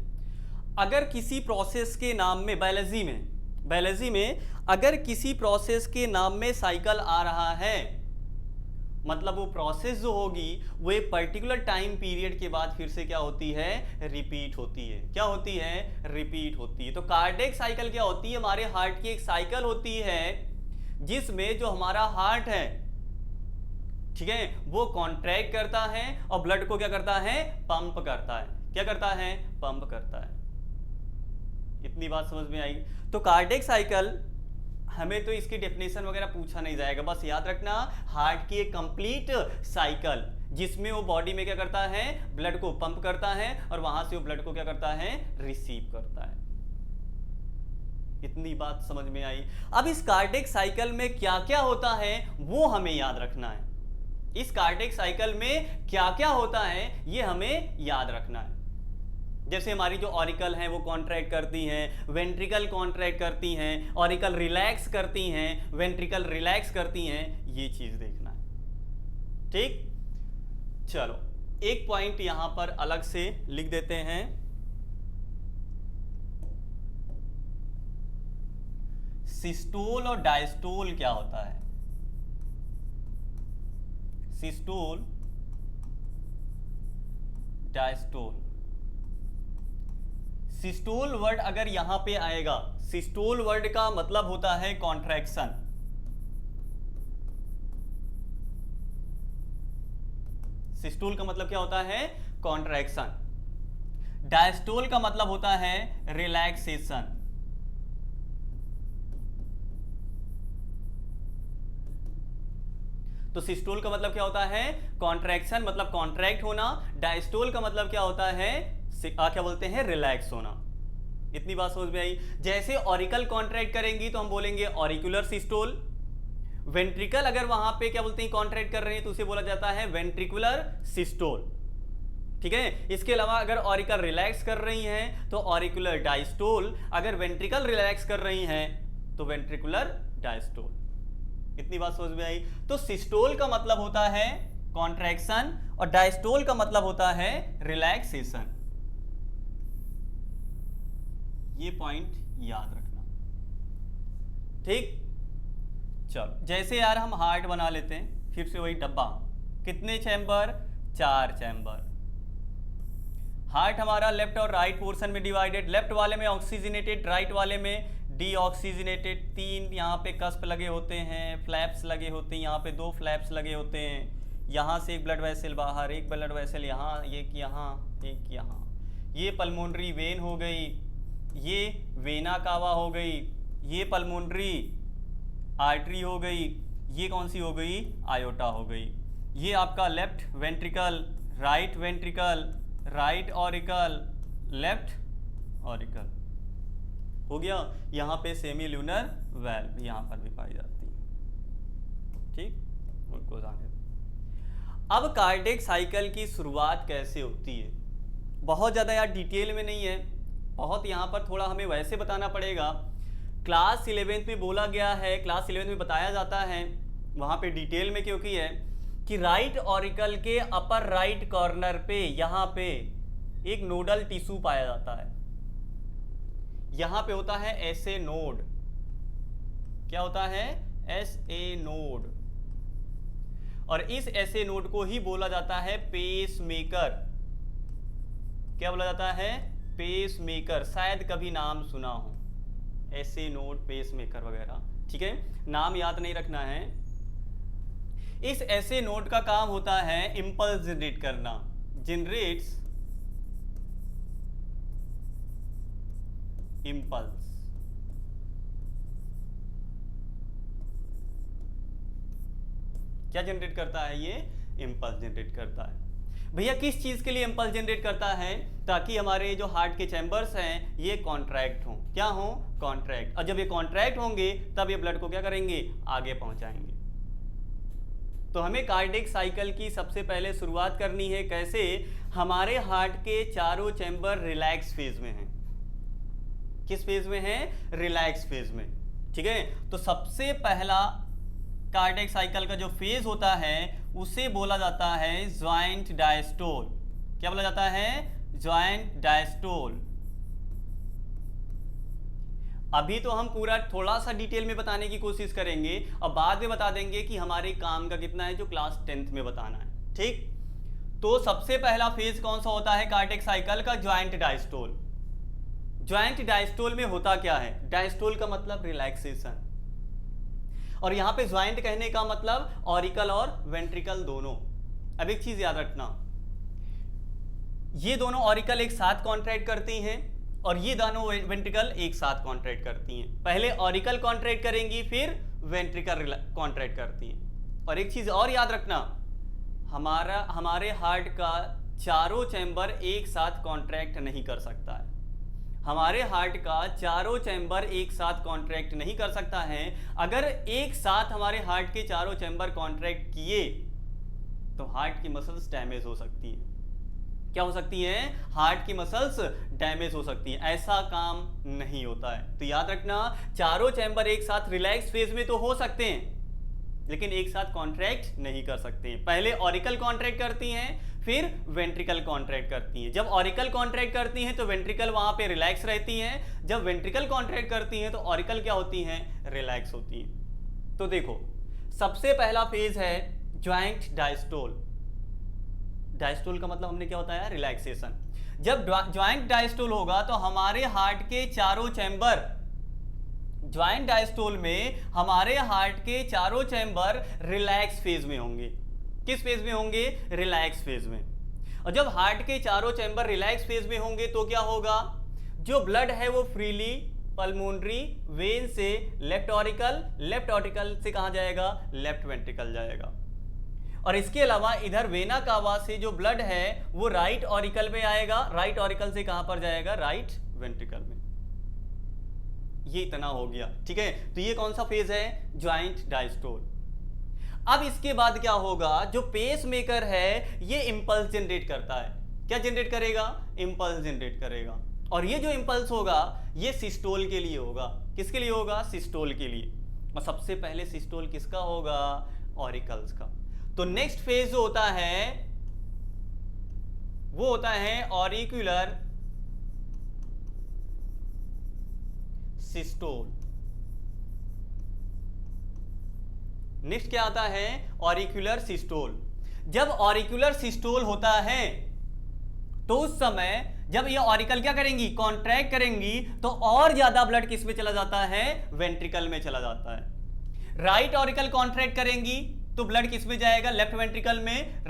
अगर किसी प्रोसेस के नाम में बायोलॉजी में अगर किसी प्रोसेस के नाम में साइकिल आ रहा है, मतलब वो प्रोसेस जो होगी वो एक पर्टिकुलर टाइम पीरियड के बाद फिर से क्या होती है, रिपीट होती है। क्या होती है? रिपीट होती है। तो कार्डियक साइकिल क्या होती है? हमारे हार्ट की एक साइकिल होती है जिसमें जो हमारा हार्ट है, ठीक है, वो कॉन्ट्रैक्ट करता है और ब्लड को क्या करता है, पंप करता है। क्या करता है? पंप करता है। इतनी बात समझ में आई? तो कार्डियक साइकिल हमें तो इसकी डेफिनेशन वगैरह पूछा नहीं जाएगा, बस याद रखना हार्ट की एक कंप्लीट साइकिल जिसमें वो बॉडी में क्या करता है, ब्लड को पंप करता है और वहां से वो ब्लड को क्या करता है, रिसीव करता है। इतनी बात समझ में आई? अब इस कार्डियक साइकिल में क्या क्या होता है वो हमें याद रखना है। इस कार्डियक साइकिल में क्या क्या होता है ये हमें याद रखना है। जैसे हमारी जो ऑरिकल हैं वो कॉन्ट्रैक्ट करती हैं, वेंट्रिकल कॉन्ट्रैक्ट करती हैं, ऑरिकल रिलैक्स करती हैं, वेंट्रिकल रिलैक्स करती हैं, ये चीज देखना है, ठीक। चलो एक पॉइंट यहां पर अलग से लिख देते हैं। सिस्टोल और डायस्टोल क्या होता है? Systole, diastole. सिस्टोल वर्ड अगर यहां पे आएगा, सिस्टोल वर्ड का मतलब होता है कॉन्ट्रैक्शन। सिस्टोल का मतलब क्या होता है? कॉन्ट्रैक्शन। डायस्टोल का मतलब होता है रिलैक्सेशन। तो सिस्टोल का मतलब क्या होता है? कॉन्ट्रैक्शन, मतलब कॉन्ट्रैक्ट होना। डायस्टोल का मतलब क्या होता है? क्या बोलते हैं? रिलैक्स होना। इतनी बात समझ में आई? जैसे ऑरिकल कॉन्ट्रैक्ट करेंगी तो हम बोलेंगे ऑरिकुलर सिस्टोल। वेंट्रिकल अगर वहां पे क्या बोलते हैं, कॉन्ट्रैक्ट कर रही है तो उसे बोला जाता है वेंट्रिकुलर सिस्टोल, ठीक है। इसके अलावा अगर ऑरिकल रिलैक्स कर रही हैं तो ऑरिकुलर डायस्टोल, अगर वेंट्रिकल रिलैक्स कर रही हैं तो वेंट्रिकुलर डायस्टोल। इतनी बात समझ में आई? तो सिस्टोल का मतलब होता है कॉन्ट्रैक्शन और डायस्टोल का मतलब होता है रिलैक्सेशन। ये पॉइंट याद रखना, ठीक। चलो जैसे यार हम हार्ट बना लेते हैं, फिर से वही डब्बा, कितने चैम्बर? 4 चैम्बर। हार्ट हमारा लेफ्ट और राइट पोर्शन में डिवाइडेड, लेफ्ट वाले में ऑक्सीजनेटेड, राइट वाले में डीऑक्सीजनेटेड। 3 यहाँ पे कस्प लगे होते हैं, फ्लैप्स लगे होते हैं, यहाँ पे 2 फ्लैप्स लगे होते हैं। यहाँ से एक ब्लड वेसल बाहर, एक ब्लड वेसल यहाँ, एक यहाँ, एक यहाँ। ये पल्मोनरी वेन हो गई, ये वेना कावा हो गई, ये पल्मोनरी आर्टरी हो गई, ये कौन सी हो गई? आयोटा हो गई। ये आपका left ventricle, right ventricle, right auricle, left auricle हो गया। यहाँ पे सेमी ल्यूनर वेल्व यहाँ पर भी पाई जाती है, ठीक। उनको जाने दो। अब कार्डियक साइकिल की शुरुआत कैसे होती है? बहुत ज़्यादा यार डिटेल में नहीं है, बहुत यहाँ पर थोड़ा हमें वैसे बताना पड़ेगा। क्लास 11th में बोला गया है, क्लास 11th में बताया जाता है, वहाँ पे डिटेल में क्योंकि है कि राइट ऑरिकल के अपर राइट कॉर्नर पे यहाँ पे एक नोडल टिश्यू पाया जाता है। यहाँ पे होता है एसए नोड। क्या होता है? SA node. और इस ऐसे नोड को ही बोला जाता है पेसमेकर। क्या बोला जाता है? पेसमेकर। शायद कभी नाम सुना हो, ऐसे नोड, पेसमेकर वगैरह, ठीक है, नाम याद नहीं रखना है। इस ऐसे नोड का काम होता है इंपल्स जनरेट करना, जनरेट्स इंपल्स। क्या जनरेट करता है ये? इंपल्स जनरेट करता है। भैया किस चीज के लिए इंपल्स जनरेट करता है? ताकि हमारे जो हार्ट के चैम्बर्स हैं ये कॉन्ट्रैक्ट हों। क्या हो? कॉन्ट्रैक्ट। और जब ये कॉन्ट्रैक्ट होंगे तब ये ब्लड को क्या करेंगे? आगे पहुंचाएंगे। तो हमें कार्डियक साइकिल की सबसे पहले शुरुआत करनी है। कैसे? हमारे हार्ट के चारों चैम्बर रिलैक्स फेज में हैं। किस फेज में हैं? रिलैक्स फेज में, ठीक है। तो सबसे पहला कार्डियक साइकिल का जो फेज होता है उसे बोला जाता है ज्वाइंट डायस्टोल। क्या बोला जाता है? Joint diastole. अभी तो हम पूरा थोड़ा सा डिटेल में बताने की कोशिश करेंगे और बाद में बता देंगे कि हमारे काम का कितना है जो क्लास 10th में बताना है, ठीक। तो सबसे पहला फेज कौन सा होता है कार्डियक साइकिल का? Joint diastole. ज्वाइंट डायस्टोल में होता क्या है? डायस्टोल का मतलब रिलैक्सेशन, और यहां पे ज्वाइंट कहने का मतलब ऑरिकल और वेंट्रिकल दोनों। अब एक चीज याद रखना, ये दोनों ऑरिकल एक साथ कॉन्ट्रैक्ट करती हैं और ये दोनों वेंट्रिकल एक साथ कॉन्ट्रैक्ट करती हैं। पहले ऑरिकल कॉन्ट्रैक्ट करेंगी, फिर वेंट्रिकल कॉन्ट्रैक्ट करती हैं। और एक चीज और याद रखना, हमारे हार्ट का चारों चैम्बर एक साथ कॉन्ट्रैक्ट नहीं कर सकता है। हमारे हार्ट का चारों चैम्बर एक साथ कॉन्ट्रैक्ट नहीं कर सकता है। अगर एक साथ हमारे हार्ट के चारों चैम्बर कॉन्ट्रैक्ट किए तो हार्ट की मसल्स डैमेज हो सकती है। क्या हो सकती है? हार्ट की मसल्स डैमेज हो सकती है। ऐसा काम नहीं होता है। तो याद रखना, चारों चैम्बर एक साथ रिलैक्स फेज में तो हो सकते हैं लेकिन एक साथ कॉन्ट्रैक्ट नहीं कर सकते हैं। पहले ऑरिकल कॉन्ट्रैक्ट करती हैं, फिर वेंट्रिकल कॉन्ट्रैक्ट करती हैं। जब ऑरिकल कॉन्ट्रैक्ट करती हैं तो वेंट्रिकल वहां पे रिलैक्स रहती हैं। जब वेंट्रिकल कॉन्ट्रैक्ट करती हैं तो ऑरिकल क्या होती हैं? रिलैक्स होती हैं। तो देखो, सबसे पहला फेज है ज्वाइंट डायस्टोल। डायस्टोल का मतलब हमने क्या होता है? रिलैक्सेशन। जब ज्वाइंट डायस्टोल होगा तो हमारे हार्ट के चारों चैम्बर, ज्वाइंट डायस्टोल में हमारे हार्ट के चारों चैम्बर रिलैक्स फेज में होंगे। किस फेज में होंगे? रिलैक्स फेज में। और जब हार्ट के चारों चैम्बर रिलैक्स फेज में होंगे तो क्या होगा? जो ब्लड है वो फ्रीली पल्मोनरी वेन से लेफ्ट ऑरिकल से कहां जाएगा? लेफ्ट वेंट्रिकल जाएगा। और इसके अलावा इधर वेना कावा से जो ब्लड है वो राइट ऑरिकल में आएगा। राइट ऑरिकल से कहां पर जाएगा? राइट वेंट्रिकल में। ये इतना हो गया, ठीक है। तो ये कौन सा फेज है? Joint diastole. अब इसके बाद क्या होगा? जो पेस मेकर है ये इंपल्स जनरेट करता है। क्या जनरेट करेगा? इंपल्स जनरेट करेगा। और ये जो इंपल्स होगा ये सिस्टोल के लिए होगा। किसके लिए होगा? सिस्टोल के लिए। और सबसे पहले सिस्टोल किसका होगा? ऑरिकल्स का। तो नेक्स्ट फेज जो होता है वो होता है ऑरिक्यूलर सिस्टोल। नेक्स्ट क्या आता है? ऑरिक्यूलर सिस्टोल। जब ऑरिक्यूलर सिस्टोल होता है तो उस समय जब ये ऑरिकल क्या करेंगी? कॉन्ट्रैक्ट करेंगी तो और ज्यादा ब्लड किस में चला जाता है? वेंट्रिकल में चला जाता है। राइट ऑरिकल कॉन्ट्रैक्ट करेंगी तो ब्लड किस में जाएगा? लेफ्ट वेंट्रिकल में।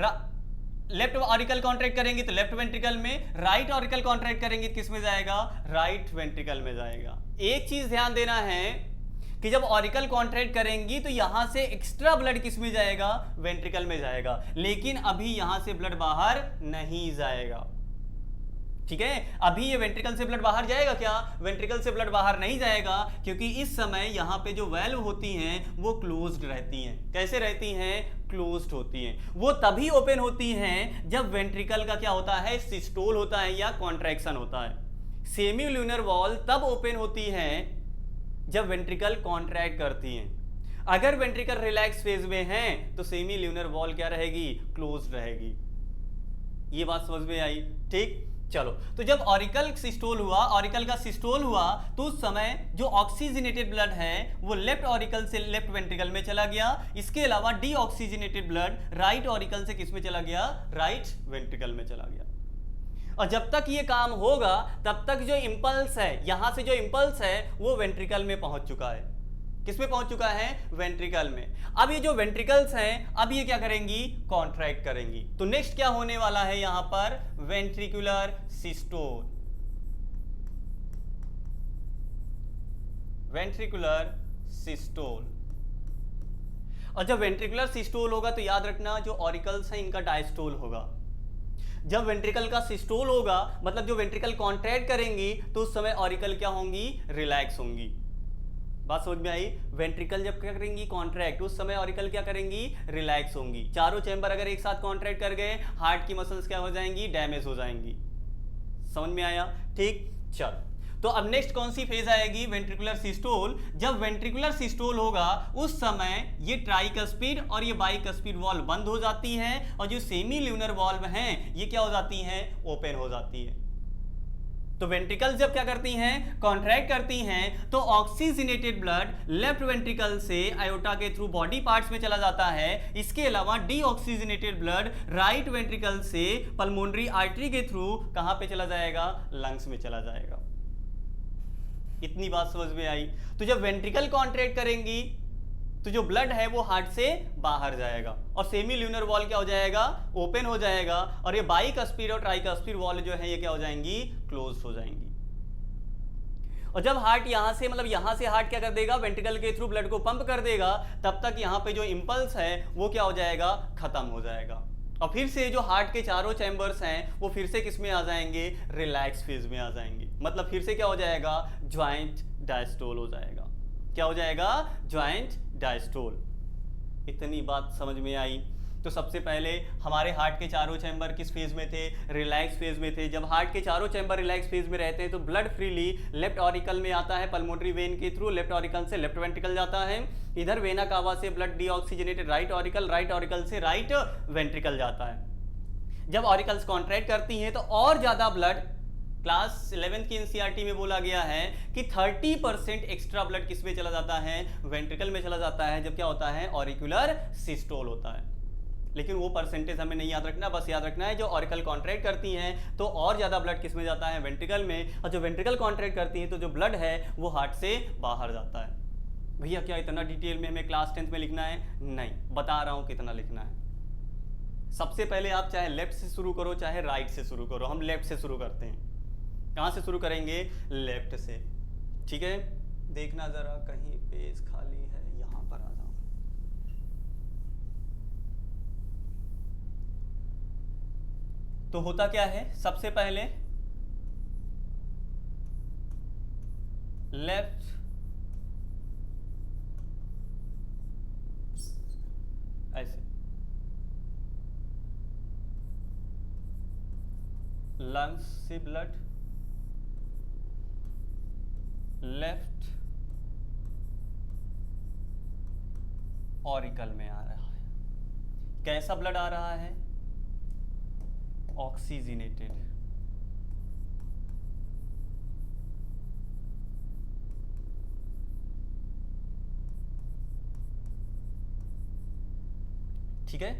लेफ्ट ऑरिकल कॉन्ट्रैक्ट करेंगी तो लेफ्ट वेंट्रिकल में। राइट ऑरिकल कॉन्ट्रैक्ट करेंगी तो किस में जाएगा? राइट वेंट्रिकल में जाएगा। एक चीज ध्यान देना है कि जब ऑरिकल कॉन्ट्रैक्ट करेंगी तो यहां से एक्स्ट्रा ब्लड किस में जाएगा? वेंट्रिकल में जाएगा। लेकिन अभी यहां से ब्लड बाहर नहीं जाएगा, ठीक है। अभी ये वेंट्रिकल से ब्लड बाहर जाएगा क्या? वेंट्रिकल से ब्लड बाहर नहीं जाएगा, क्योंकि इस समय यहां पे जो वेल्व होती हैं वो क्लोज्ड रहती हैं। कैसे रहती हैं? क्लोज्ड होती हैं। वो तभी ओपन होती हैं जब वेंट्रिकल का क्या होता है? सिस्टोल होता है या कॉन्ट्रैक्शन होता है। सेमील्यूनर वॉल तब ओपन होती है जब वेंट्रिकल कॉन्ट्रैक्ट करती हैं। अगर वेंट्रिकल रिलैक्स फेज में है तो सेमील्यूनर वॉल क्या रहेगी? क्लोज्ड रहेगी। ये बात समझ में आई, ठीक। चलो, तो जब ऑरिकल सिस्टोल हुआ, ऑरिकल का सिस्टोल हुआ, तो उस समय जो ऑक्सीजनेटेड ब्लड है वो लेफ्ट ऑरिकल से लेफ्ट वेंट्रिकल में चला गया। इसके अलावा डीऑक्सीजनेटेड ब्लड राइट ऑरिकल से किस में चला गया? राइट वेंट्रिकल में चला गया। और जब तक ये काम होगा तब तक जो इंपल्स है, यहां से जो इंपल्स है वो वेंट्रिकल में पहुंच चुका है। किस में पहुंच चुका है? वेंट्रिकल में। अब ये जो वेंट्रिकल्स हैं अब ये क्या करेंगी? कॉन्ट्रैक्ट करेंगी। तो नेक्स्ट क्या होने वाला है यहां पर? Ventricular systole. Ventricular systole. और जब वेंट्रिकुलर सिस्टोल होगा तो याद रखना जो ऑरिकल्स हैं इनका डायस्टोल होगा। जब वेंट्रिकल का सिस्टोल होगा मतलब जो वेंट्रिकल कॉन्ट्रैक्ट करेंगी तो उस समय ऑरिकल क्या होंगी? रिलैक्स होंगी। बात समझ में आई? वेंट्रिकल जब क्या करेंगी? कॉन्ट्रैक्ट, उस समय ऑरिकल क्या करेंगी? रिलैक्स होंगी। चारों चैम्बर अगर एक साथ कॉन्ट्रैक्ट कर गए, हार्ट की मसल्स क्या हो जाएंगी? डैमेज हो जाएंगी। समझ में आया? ठीक, चल। तो अब नेक्स्ट कौन सी फेज आएगी? Ventricular systole. जब वेंट्रिकुलर सिस्टोल होगा उस समय ये ट्राइकस्पिड और ये बाइकस्पिड वॉल्व बंद हो जाती है और जो सेमी ल्यूनर वॉल्व हैं ये क्या हो जाती हैं? ओपन हो जाती है। तो वेंट्रिकल जब क्या करती हैं? कॉन्ट्रैक्ट करती हैं, तो ऑक्सीजनेटेड ब्लड लेफ्ट वेंट्रिकल से आयोटा के थ्रू बॉडी पार्ट्स में चला जाता है। इसके अलावा डीऑक्सीजनेटेड ब्लड राइट वेंट्रिकल से पल्मोनरी आर्टरी के थ्रू कहां पे चला जाएगा? लंग्स में चला जाएगा। इतनी बात समझ में आई? तो जब वेंट्रिकल कॉन्ट्रैक्ट करेंगी तो जो ब्लड है वो हार्ट से बाहर जाएगा और सेमी ल्यूनर वॉल क्या हो जाएगा? ओपन हो जाएगा और ये बाइकस्पिड और ट्राइकस्पिड वॉल जो है ये क्या हो जाएंगी? क्लोज हो जाएंगी। और जब हार्ट यहां से मतलब यहां से हार्ट क्या कर देगा? वेंट्रिकल के थ्रू ब्लड को पंप कर देगा, तब तक यहां पे जो इंपल्स है वो क्या हो जाएगा? खत्म हो जाएगा। और फिर से जो हार्ट के चारों चैम्बर्स हैं वो फिर से किस में आ जाएंगे? रिलैक्स फेज में आ जाएंगे। मतलब फिर से क्या हो जाएगा? ज्वाइंट डायस्टोल हो जाएगा। क्या हो जाएगा? Joint diastole. इतनी बात समझ में आई? तो सबसे पहले हमारे हार्ट के चारों चैम्बर किस फेज में थे? रिलैक्स फेज में थे। जब हार्ट के चारों चैम्बर रिलैक्स फेज में रहते हैं तो ब्लड फ्रीली लेफ्ट ऑरिकल में आता है, पल्मोनरी वेन के थ्रू लेफ्ट ऑरिकल से लेफ्ट वेंट्रिकल जाता है। इधर वेना कावा से ब्लड डीऑक्सीजनेटेड राइट ऑरिकल से राइट वेंट्रिकल जाता है। जब ऑरिकल्स कॉन्ट्रैक्ट करती हैं तो और ज्यादा ब्लड, क्लास 11th की एनसीईआरटी में बोला गया है कि 30% एक्स्ट्रा ब्लड किस में चला जाता है? वेंट्रिकल में चला जाता है। जब क्या होता है? ऑरिकुलर सिस्टोल होता है। लेकिन वो परसेंटेज हमें नहीं याद रखना, बस याद रखना है जो ऑरिकल कॉन्ट्रैक्ट करती हैं तो और ज्यादा ब्लड किस में जाता है? वेंट्रिकल में। और जो वेंट्रिकल कॉन्ट्रैक्ट करती हैं तो जो ब्लड है वो हार्ट से बाहर जाता है। भैया क्या इतना डिटेल में हमें क्लास 10th में लिखना है? नहीं, बता रहा हूं कितना लिखना है। सबसे पहले आप चाहे लेफ्ट से शुरू करो चाहे राइट से शुरू करो, हम लेफ्ट से शुरू करते हैं। कहां से शुरू करेंगे? लेफ्ट से। ठीक है, देखना जरा कहीं पेज खाली है, यहां पर आ जाओ। तो होता क्या है? सबसे पहले लेफ्ट ऐसे, लंग्स से ब्लड लेफ्ट ऑरिकल में आ रहा है। कैसा ब्लड आ रहा है? ऑक्सीजनेटेड। ठीक है,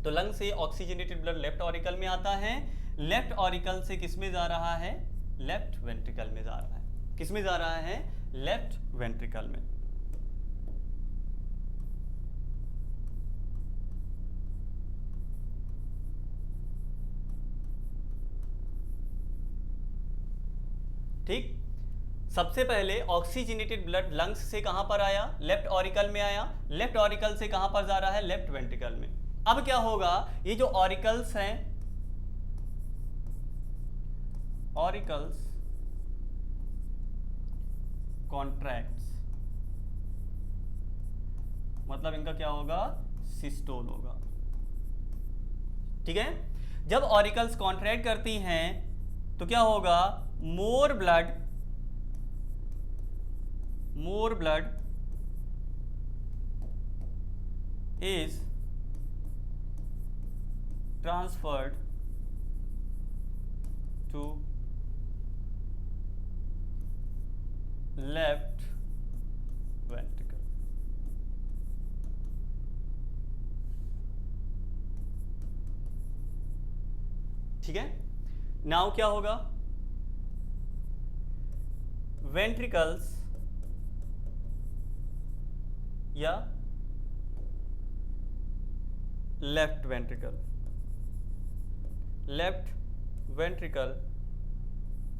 तो लंग से ऑक्सीजनेटेड ब्लड लेफ्ट ऑरिकल में आता है। लेफ्ट ऑरिकल से किस में जा रहा है? लेफ्ट वेंट्रिकल में जा रहा है। किस में जा रहा है? लेफ्ट वेंट्रिकल में। ठीक, सबसे पहले ऑक्सीजनेटेड ब्लड लंग्स से कहां पर आया? लेफ्ट ऑरिकल में आया। लेफ्ट ऑरिकल से कहां पर जा रहा है? लेफ्ट वेंट्रिकल में। अब क्या होगा? ये जो ऑरिकल्स हैं, ऑरिकल्स कॉन्ट्रैक्ट्स, मतलब इनका क्या होगा? सिस्टोल होगा। ठीक है, जब ऑरिकल्स कॉन्ट्रैक्ट करती हैं तो क्या होगा? More blood is transferred to left ventricle. ठीक है, नाउ क्या होगा, वेंट्रिकल्स या लेफ्ट वेंट्रिकल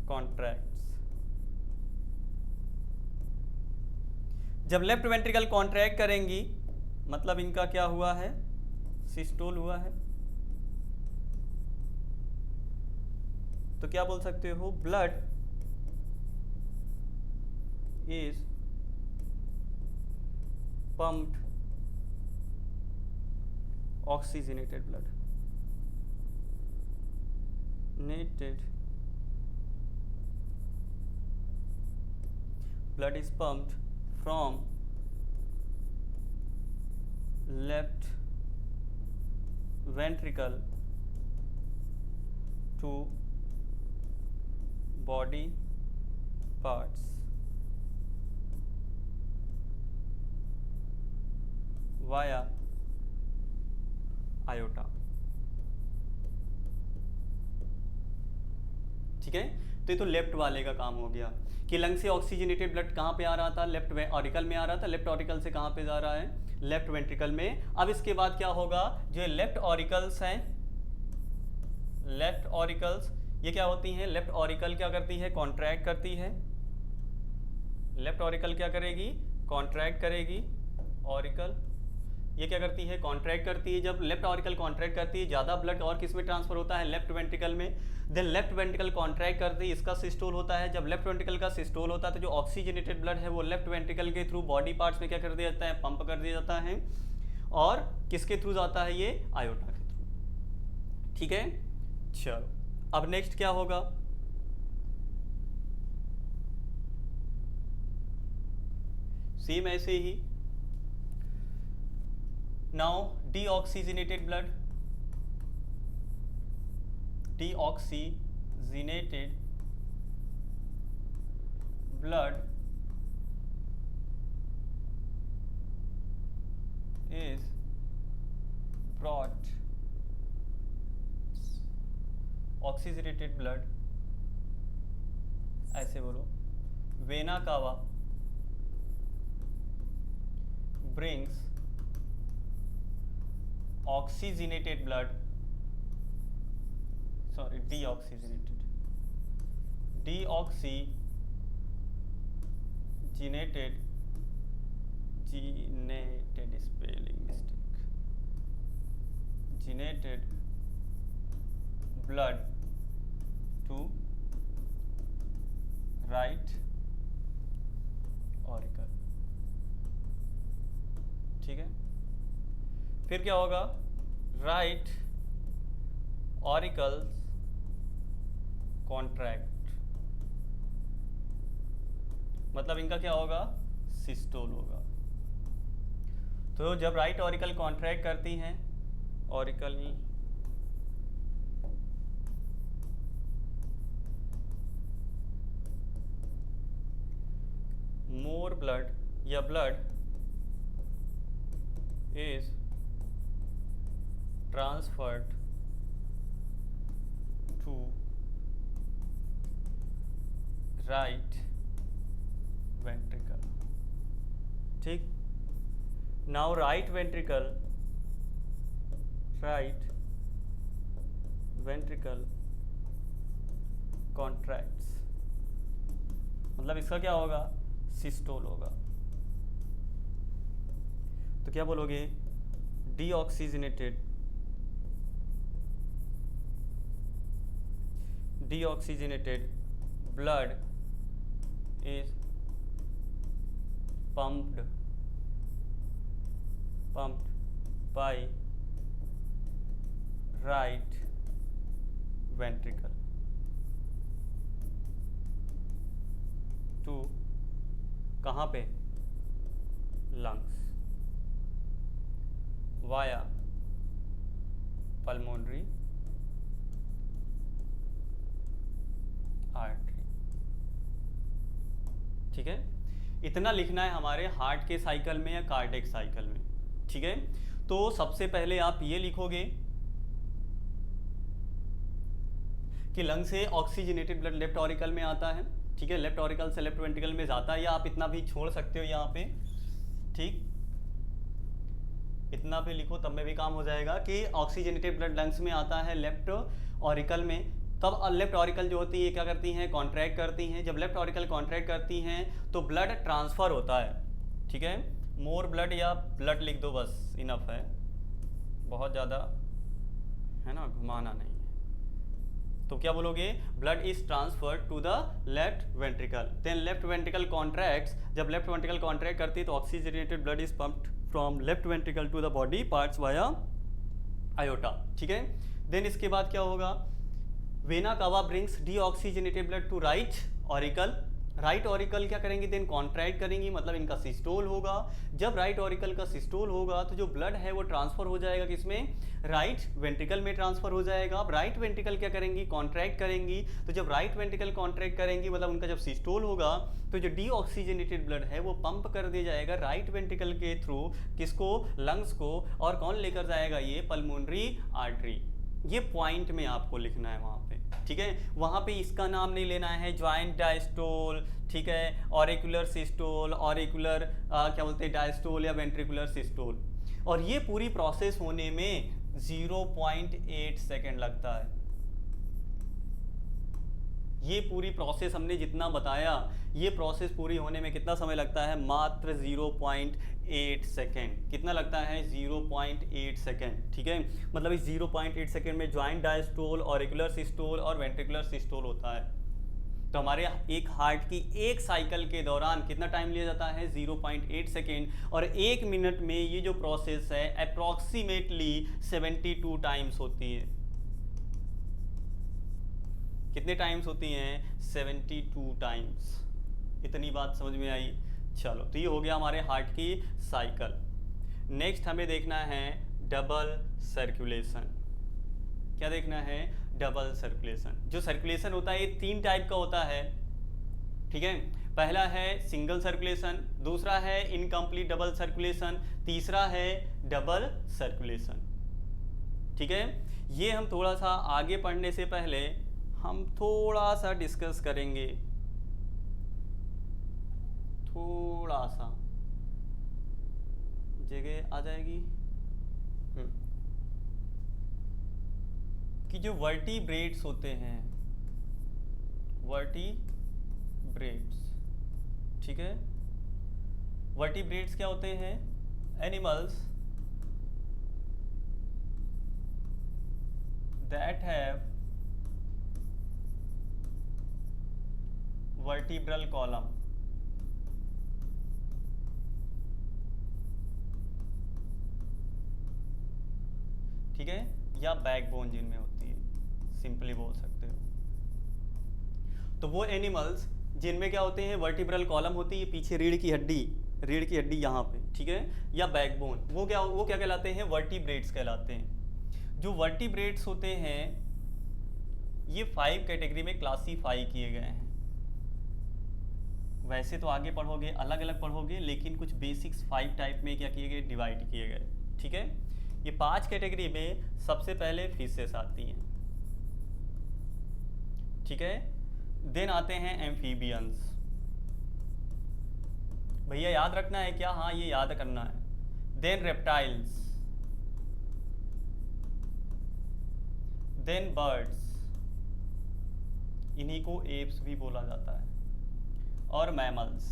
कॉन्ट्रैक्ट्स। जब लेफ्ट वेंट्रिकल कॉन्ट्रैक्ट करेंगी मतलब इनका क्या हुआ है, सिस्टोल हुआ है। तो क्या बोल सकते हो, blood is pumped oxygenated blood is pumped from left ventricle to body parts via aorta. ठीक है, तो ये तो लेफ्ट वाले का काम हो गया कि लंग से ऑक्सीजनेटेड ब्लड कहाँ पे आ रहा था, लेफ्ट ऑरिकल में आ रहा था। लेफ्ट ऑरिकल से कहाँ पे जा रहा है, लेफ्ट वेंट्रिकल में। अब इसके बाद क्या होगा, जो लेफ्ट ऑरिकल्स हैं, लेफ्ट ऑरिकल्स ये क्या होती हैं, लेफ्ट ऑरिकल क्या करती है, कॉन्ट्रैक्ट करती है। लेफ्ट ऑरिकल क्या करेगी, कॉन्ट्रैक्ट करेगी। ऑरिकल ये क्या करती है, कॉन्ट्रैक्ट करती है। जब लेफ्ट ऑरिकल कॉन्ट्रैक्ट करती है, ज़्यादा ब्लड और किस में ट्रांसफर होता है, लेफ्ट वेंट्रिकल में। देन लेफ्ट वेंट्रिकल कॉन्ट्रैक्ट करती है, इसका सिस्टोल होता है। जब लेफ्ट वेंट्रिकल का सिस्टोल होता है तो जो ऑक्सीजनेटेड ब्लड है वो लेफ्ट वेंट्रिकल के थ्रू बॉडी पार्ट्स में क्या कर दिया जाता है, पंप कर दिया जाता है। और किसके थ्रू जाता है ये, आयोटा के थ्रू। ठीक है, चलो अब नेक्स्ट क्या होगा, सेम ऐसे ही। Now deoxygenated blood is brought, oxygenated blood ऐसे बोलो, vena cava brings oxygenated blood, sorry deoxygenated spelling mistake, genated blood to right auricle। ठीक है, फिर क्या होगा, राइट ऑरिकल्स कॉन्ट्रैक्ट, मतलब इनका क्या होगा, सिस्टोल होगा। तो जब राइट ऑरिकल कॉन्ट्रैक्ट करती हैं, ऑरिकल मोर ब्लड या blood is transferred to right ventricle। ठीक, now right ventricle contracts, मतलब इसका क्या होगा, सिस्टोल होगा। तो क्या बोलोगे, deoxygenated blood is pumped by right ventricle to कहाँ पे, lungs via pulmonary ठीक है, इतना लिखना है हमारे हार्ट के साइकिल में या कार्डियक साइकिल में। ठीक है, तो सबसे पहले आप ये लिखोगे कि लंग से ऑक्सीजनेटेड ब्लड लेफ्ट ऑरिकल में आता है। ठीक है, लेफ्ट ऑरिकल से लेफ्ट वेंट्रिकल में जाता है, या आप इतना भी छोड़ सकते हो यहाँ पे। ठीक, इतना पे लिखो तब में भी काम हो जाएगा कि ऑक्सीजनेटेड ब्लड लंग्स में आता है लेफ्ट ऑरिकल में। तब लेफ्ट ऑरिकल जो होती है क्या करती हैं, कॉन्ट्रैक्ट करती हैं। जब लेफ्ट ऑरिकल कॉन्ट्रैक्ट करती हैं तो ब्लड ट्रांसफ़र होता है। ठीक है, मोर ब्लड या ब्लड लिख दो बस, इनफ है, बहुत ज़्यादा है ना, घुमाना नहीं है। तो क्या बोलोगे, blood is transferred to the left ventricle, then left ventricle contracts. जब लेफ्ट वेंट्रिकल कॉन्ट्रैक्ट करती है तो oxygenated blood is pumped from left ventricle to the body parts via aorta. ठीक है, देन इसके बाद क्या होगा, vena cava brings deoxygenated blood to right auricle. Right auricle क्या करेंगी, देन कॉन्ट्रैक्ट करेंगी, मतलब इनका सिस्टोल होगा। जब राइट ऑरिकल का सिस्टोल होगा तो जो ब्लड है वो ट्रांसफर हो जाएगा किसमें, राइट वेंट्रिकल में ट्रांसफर हो जाएगा। अब राइट वेंट्रिकल क्या करेंगी, कॉन्ट्रैक्ट करेंगी। तो जब राइट वेंट्रिकल कॉन्ट्रैक्ट करेंगी मतलब उनका जब सिस्टोल होगा तो जो डीऑक्सीजनेटेड ब्लड है वो पंप कर दिया जाएगा राइट वेंट्रिकल के थ्रू, किसको, लंग्स को। और कौन लेकर जाएगा, ये पल्मोनरी आर्टरी। ये पॉइंट में आपको लिखना है वहाँ पे। ठीक है, वहाँ पे इसका नाम नहीं लेना है ज्वाइंट डायस्टोल, ठीक है, ऑरिकुलर सिस्टोल, ऑरिकुलर क्या बोलते हैं डायस्टोल या वेंट्रिकुलर सिस्टोल। और ये पूरी प्रोसेस होने में 0.8 सेकेंड लगता है। ये पूरी प्रोसेस हमने जितना बताया, ये प्रोसेस पूरी होने में कितना समय लगता है, मात्र 0.8 सेकेंड। कितना लगता है, 0.8 सेकेंड। ठीक है, मतलब इस 0.8 सेकेंड में ज्वाइंट डायस्टोल, ऑरिकुलर सिस्टोल और वेंट्रिकुलर सिस्टोल होता है। तो हमारे एक हार्ट की एक साइकिल के दौरान कितना टाइम लिया जाता है, 0.8 सेकेंड। और एक मिनट में ये जो प्रोसेस है अप्रॉक्सीमेटली 72 टाइम्स होती है। कितने टाइम्स होती हैं, 72 टाइम्स। इतनी बात समझ में आई। चलो, तो ये हो गया हमारे हार्ट की साइकिल। नेक्स्ट हमें देखना है डबल सर्कुलेशन। क्या देखना है, डबल सर्कुलेशन। जो सर्कुलेशन होता है ये 3 टाइप का होता है। ठीक है, पहला है सिंगल सर्कुलेशन, दूसरा है इनकम्प्लीट डबल सर्कुलेशन, तीसरा है डबल सर्कुलेशन। ठीक है, ये हम थोड़ा सा आगे पढ़ने से पहले हम थोड़ा सा डिस्कस करेंगे, थोड़ा सा जगह आ जाएगी। कि जो वर्टिब्रेट्स होते हैं, वर्टिब्रेट्स, ठीक है, वर्टिब्रेट्स क्या होते हैं, animals that have vertebral column. ठीक है, या बैकबोन जिनमें होती है, सिंपली बोल सकते हो। तो वो एनिमल्स जिनमें क्या होते हैं, वर्टिब्रल कॉलम होती है, पीछे रीढ़ की हड्डी यहाँ पे, ठीक है, या बैकबोन, वो क्या कहलाते हैं, वर्टिब्रेट्स कहलाते हैं। जो वर्टिब्रेट्स होते हैं ये 5 कैटेगरी में क्लासीफाई किए गए हैं। वैसे तो आगे पढ़ोगे अलग अलग पढ़ोगे, लेकिन कुछ बेसिक्स 5 टाइप में क्या किए गए, डिवाइड किए गए। ठीक है, ये 5 कैटेगरी में सबसे पहले फिशेस आती हैं। ठीक है, देन आते हैं एम्फीबियंस। भैया याद रखना है क्या, हाँ ये याद करना है। देन रेप्टाइल्स, देन बर्ड्स, इन्हीं को एप्स भी बोला जाता है, और मैमल्स।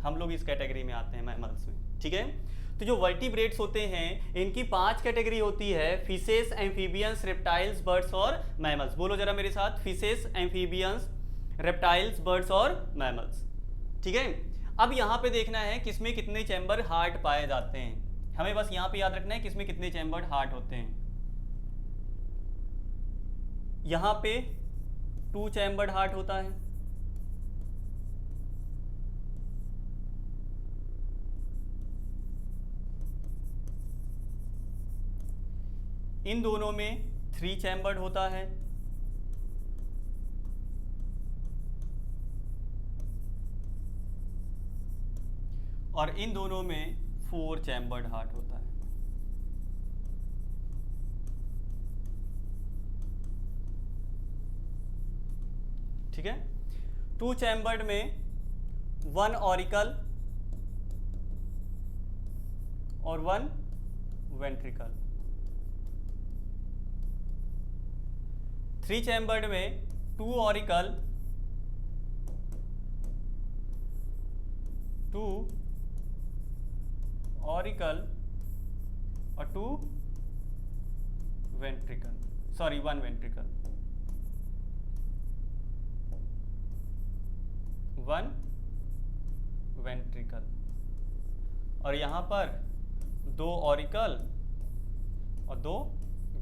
हम लोग इस कैटेगरी में आते हैं, मैमल्स में। ठीक है, तो जो वर्टिब्रेट्स होते हैं इनकी 5 कैटेगरी होती है, फिशेस, एम्फीबियंस, रेप्टाइल्स, बर्ड्स और मैमल्स। बोलो जरा मेरे साथ, फिशेस, एम्फीबियंस, रेप्टाइल्स, बर्ड्स और मैमल्स। ठीक है, अब यहाँ पे देखना है किसमें कितने चैम्बर हार्ट पाए जाते हैं। हमें बस यहाँ पे याद रखना है किसमें कितने चैम्बर हार्ट होते हैं। यहाँ पे 2 चैम्बर्ड हार्ट होता है, इन दोनों में 3 चैम्बर्ड होता है, और इन दोनों में 4 चैम्बर्ड हार्ट होता है। ठीक है, 2 चैम्बर्ड में 1 ऑरिकल और 1 वेंट्रिकल। 3 चैम्बर्ड में 2 ऑरिकल, 2 ऑरिकल और 2 वेंट्रिकल, सॉरी 1 वेंट्रिकल, 1 वेंट्रिकल। और यहाँ पर 2 ऑरिकल और 2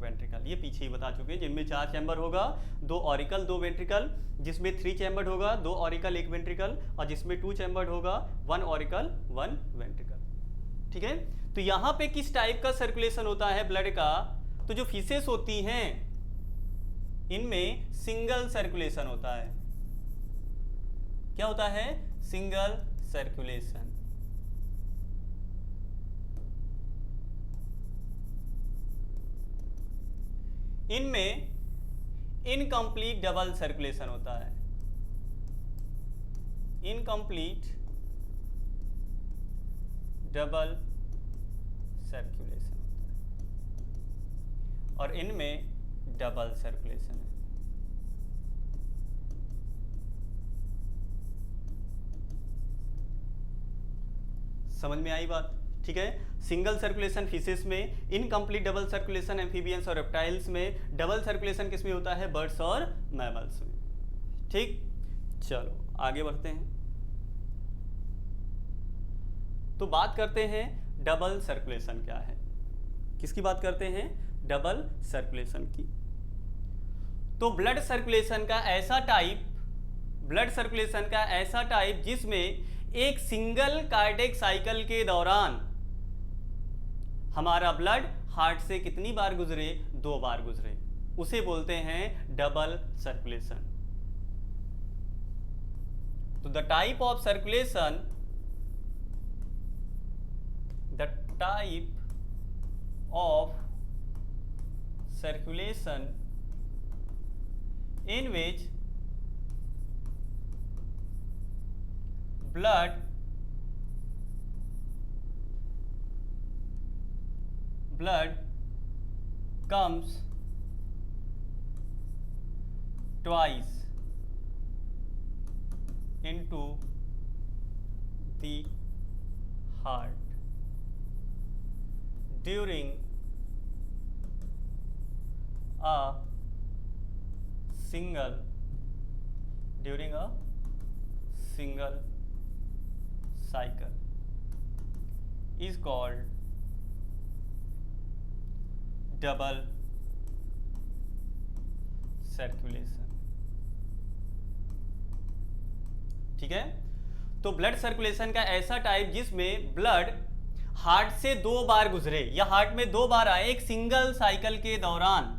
वेंट्रिकल, ये पीछे ही बता चुके हैं, जिनमें 4 चैम्बर होगा, 2 ऑरिकल 2 वेंट्रिकल, जिसमें 3 चैम्बर होगा, 2 ऑरिकल 1 वेंट्रिकल, और जिसमें 2 चैम्बर होगा, 1 ऑरिकल 1 वेंट्रिकल। ठीक है, तो यहाँ पे किस टाइप का सर्कुलेशन होता है ब्लड का? तो जो फिशेस होती हैं इनमें सिंगल सर्कुलेशन होता है। क्या होता है? Single circulation. इनमें इनकम्प्लीट डबल सर्कुलेशन होता है। इनकम्प्लीट डबल सर्कुलेशन होता है और इनमें डबल सर्कुलेशन है। समझ में आई बात? ठीक है, सिंगल सर्कुलेशन फिशेस में, इनकम्प्लीट डबल सर्कुलेशन एम्फीबियंस और रेप्टाइल्स में, डबल सर्कुलेशन किसमें होता है? बर्ड्स और मैमल्स में। ठीक, चलो आगे बढ़ते हैं। तो बात करते हैं डबल सर्कुलेशन क्या है। किसकी बात करते हैं? डबल सर्कुलेशन की। तो ब्लड सर्कुलेशन का ऐसा टाइप, ब्लड सर्कुलेशन का ऐसा टाइप जिसमें एक सिंगल कार्डियक साइकिल के दौरान हमारा ब्लड हार्ट से कितनी बार गुजरे? 2 बार गुजरे, उसे बोलते हैं डबल सर्कुलेशन। तो the type of circulation, the type of circulation in which blood comes twice into the heart during a single cycle is called double circulation. ठीक है, तो ब्लड सर्कुलेशन का ऐसा टाइप जिसमें ब्लड हार्ट से 2 बार गुजरे या हार्ट में 2 बार आए एक सिंगल साइकिल के दौरान,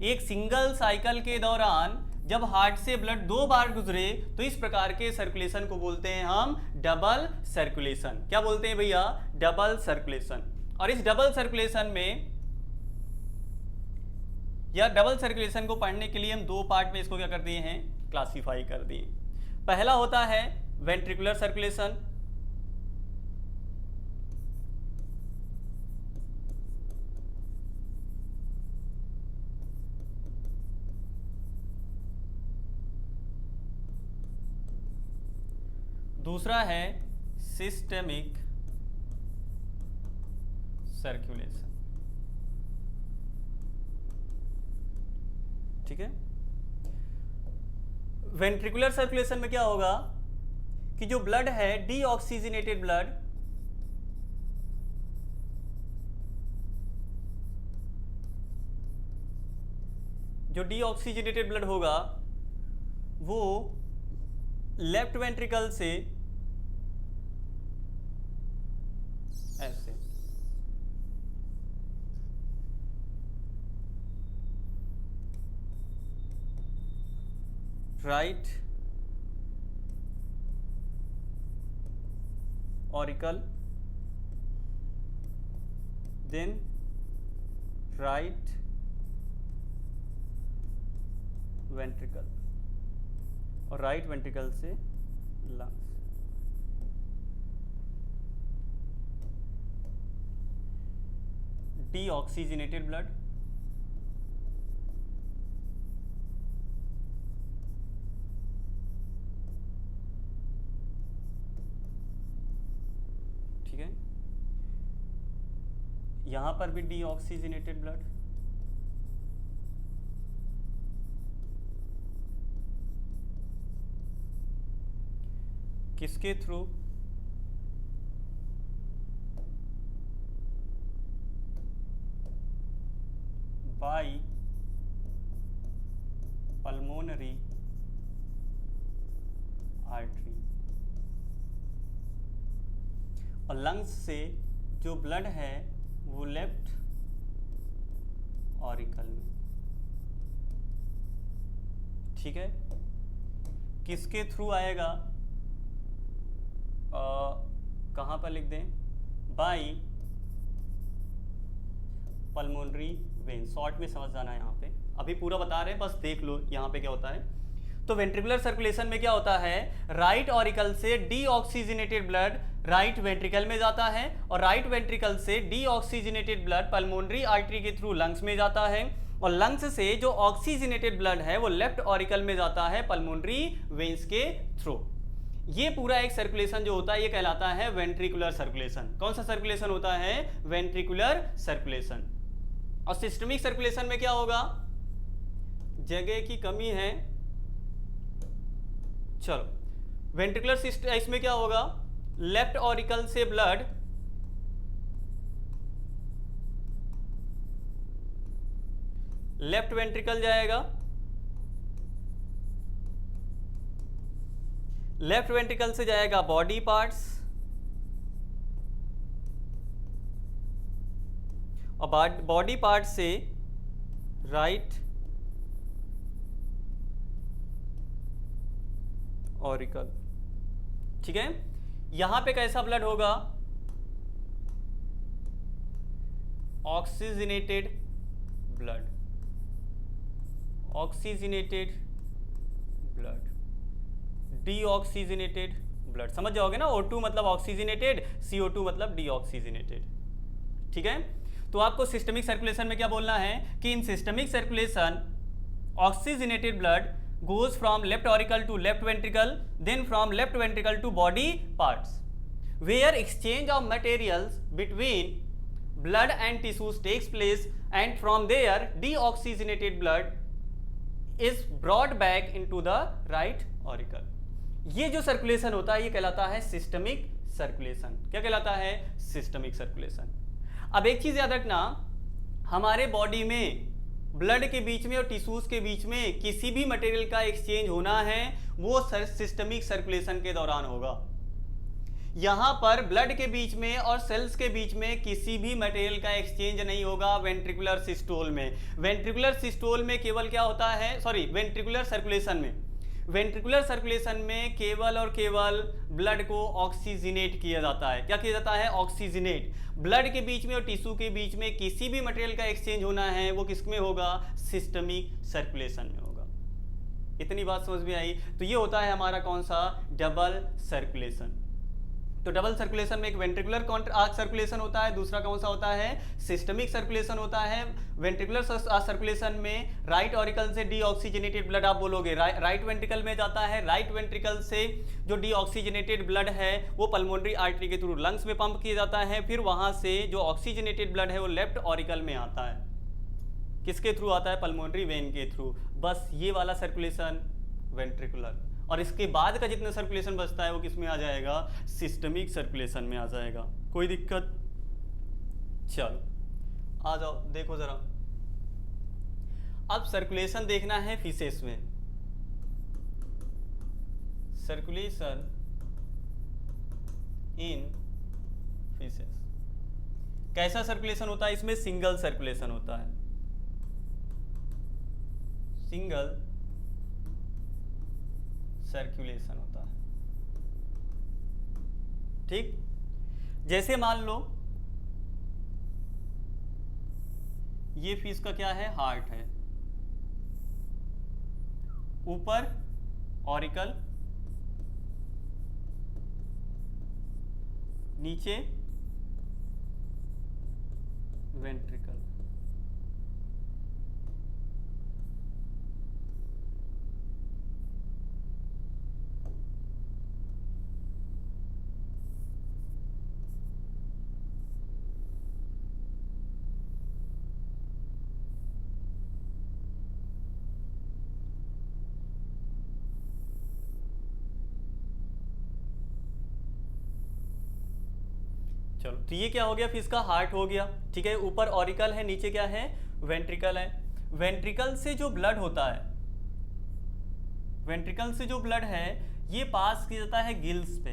एक सिंगल साइकिल के दौरान जब हार्ट से ब्लड 2 बार गुजरे तो इस प्रकार के सर्कुलेशन को बोलते हैं हम डबल सर्कुलेशन। क्या बोलते हैं भैया? Double circulation. और इस डबल सर्कुलेशन में या डबल सर्कुलेशन को पढ़ने के लिए हम 2 पार्ट में इसको क्या कर दिए हैं? क्लासिफाई कर दिए। पहला होता है वेंट्रिकुलर सर्कुलेशन, दूसरा है सिस्टेमिक सर्कुलेशन। ठीक है, वेंट्रिकुलर सर्कुलेशन में क्या होगा कि जो ब्लड है डीऑक्सीजनेटेड ब्लड, जो डीऑक्सीजनेटेड ब्लड होगा वो लेफ्ट वेंट्रिकल से ऐसे right auricle, then right ventricle, और राइट वेंट्रिकल से लंग्स। डीऑक्सीजनेटेड ब्लड, ठीक है, यहां पर भी डीऑक्सीजनेटेड ब्लड, किसके थ्रू? By pulmonary artery. और लंग्स से जो ब्लड है वो लेफ्ट ऑरिकल में, ठीक है। किसके थ्रू आएगा? कहाँ पर लिख दें? बाय पल्मोनरी वेन, शॉर्ट में समझ जाना है यहाँ पे, अभी पूरा बता रहे हैं, बस देख लो यहाँ पे क्या होता है। तो वेंट्रिकुलर सर्कुलेशन में क्या होता है, राइट ऑरिकल से डीऑक्सीजनेटेड ब्लड राइट वेंट्रिकल में जाता है, और राइट वेंट्रिकल से डीऑक्सीजनेटेड ब्लड पल्मोनरी आर्टरी के थ्रू लंग्स में जाता है, और लंग्स से जो ऑक्सीजनेटेड ब्लड है वो लेफ्ट ऑरिकल में जाता है पल्मोनरी वेन्स के थ्रू। ये पूरा एक सर्कुलेशन जो होता है ये कहलाता है वेंट्रिकुलर सर्कुलेशन। कौन सा सर्कुलेशन होता है? Ventricular circulation. और सिस्टमिक सर्कुलेशन में क्या होगा? जगह की कमी है, चलो वेंट्रिकुलर इसमें क्या होगा, लेफ्ट ऑरिकल से ब्लड लेफ्ट वेंट्रिकल जाएगा, लेफ्ट वेंट्रिकल से जाएगा बॉडी पार्ट्स, और बॉडी पार्ट से राइट ऑरिकल, ठीक है। यहां पे कैसा ब्लड होगा? Oxygenated blood, oxygenated blood, deoxygenated blood, समझ जाओगे ना। O2 मतलब ऑक्सीजनेटेड, CO2 मतलब डीऑक्सीजनेटेड, ठीक है। तो आपको सिस्टमिक सर्कुलेशन में क्या बोलना है कि in systemic circulation oxygenated blood goes from left auricle to left ventricle, then from left ventricle to body parts, where exchange of materials between blood and tissues takes place, and from there deoxygenated blood is brought back into the right auricle. ये जो circulation होता है ये कहलाता है systemic circulation. क्या कहलाता है? Systemic circulation. अब एक चीज याद रखना, हमारे बॉडी में ब्लड के बीच में और टिश्यूज के बीच में किसी भी मटेरियल का एक्सचेंज होना है वो सिस्टमिक सर्कुलेशन के दौरान होगा। यहां पर ब्लड के बीच में और सेल्स के बीच में किसी भी मटेरियल का एक्सचेंज नहीं होगा वेंट्रिकुलर सिस्टोल में। वेंट्रिकुलर सिस्टोल में केवल क्या होता है, सॉरी वेंट्रिकुलर सर्कुलेशन में, वेंट्रिकुलर सर्कुलेशन में केवल और केवल ब्लड को ऑक्सीजनेट किया जाता है। क्या किया जाता है? ऑक्सीजनेट। ब्लड के बीच में और टिश्यू के बीच में किसी भी मटेरियल का एक्सचेंज होना है वो किस में होगा? सिस्टमिक सर्कुलेशन में होगा। इतनी बात समझ में आई? तो ये होता है हमारा कौन सा? Double circulation. तो डबल सर्कुलेशन में एक वेंट्रिकुलर सर्कुलेशन होता है, दूसरा कौन सा होता है? सिस्टमिक सर्कुलेशन होता है। वेंट्रिकुलर सर्कुलेशन में राइट ऑरिकल से डीऑक्सीजनेटेड ब्लड आप बोलोगे राइट वेंट्रिकल में जाता है, राइट वेंट्रिकल से जो डीऑक्सीजनेटेड ब्लड है वो पल्मोनरी आर्टरी के थ्रू लंग्स में पंप किया जाता है, फिर वहां से जो ऑक्सीजनेटेड ब्लड है वो लेफ्ट ऑरिकल में आता है। किसके थ्रू आता है? पल्मोनरी वेन के थ्रू। बस ये वाला सर्कुलेशन वेंट्रिकुलर, और इसके बाद का जितना सर्कुलेशन बचता है वो किस में आ जाएगा? सिस्टमिक सर्कुलेशन में आ जाएगा। कोई दिक्कत? चलो आ जाओ, देखो जरा। अब सर्कुलेशन देखना है फीसेस में। सर्कुलेशन इन फीसेस कैसा सर्कुलेशन होता है? इसमें सिंगल सर्कुलेशन होता है, सिंगल सर्कुलेशन होता है, ठीक। जैसे मान लो ये फिश का क्या है, हार्ट है, ऊपर ऑरिकल, नीचे वेंट्रिकल। चलो, तो ये क्या हो गया, फिश का हार्ट हो गया, ठीक है। ऊपर ऑरिकल है, नीचे क्या है, वेंट्रिकल है। वेंट्रिकल से जो ब्लड होता है, वेंट्रिकल से जो ब्लड है ये पास किया जाता है गिल्स पे।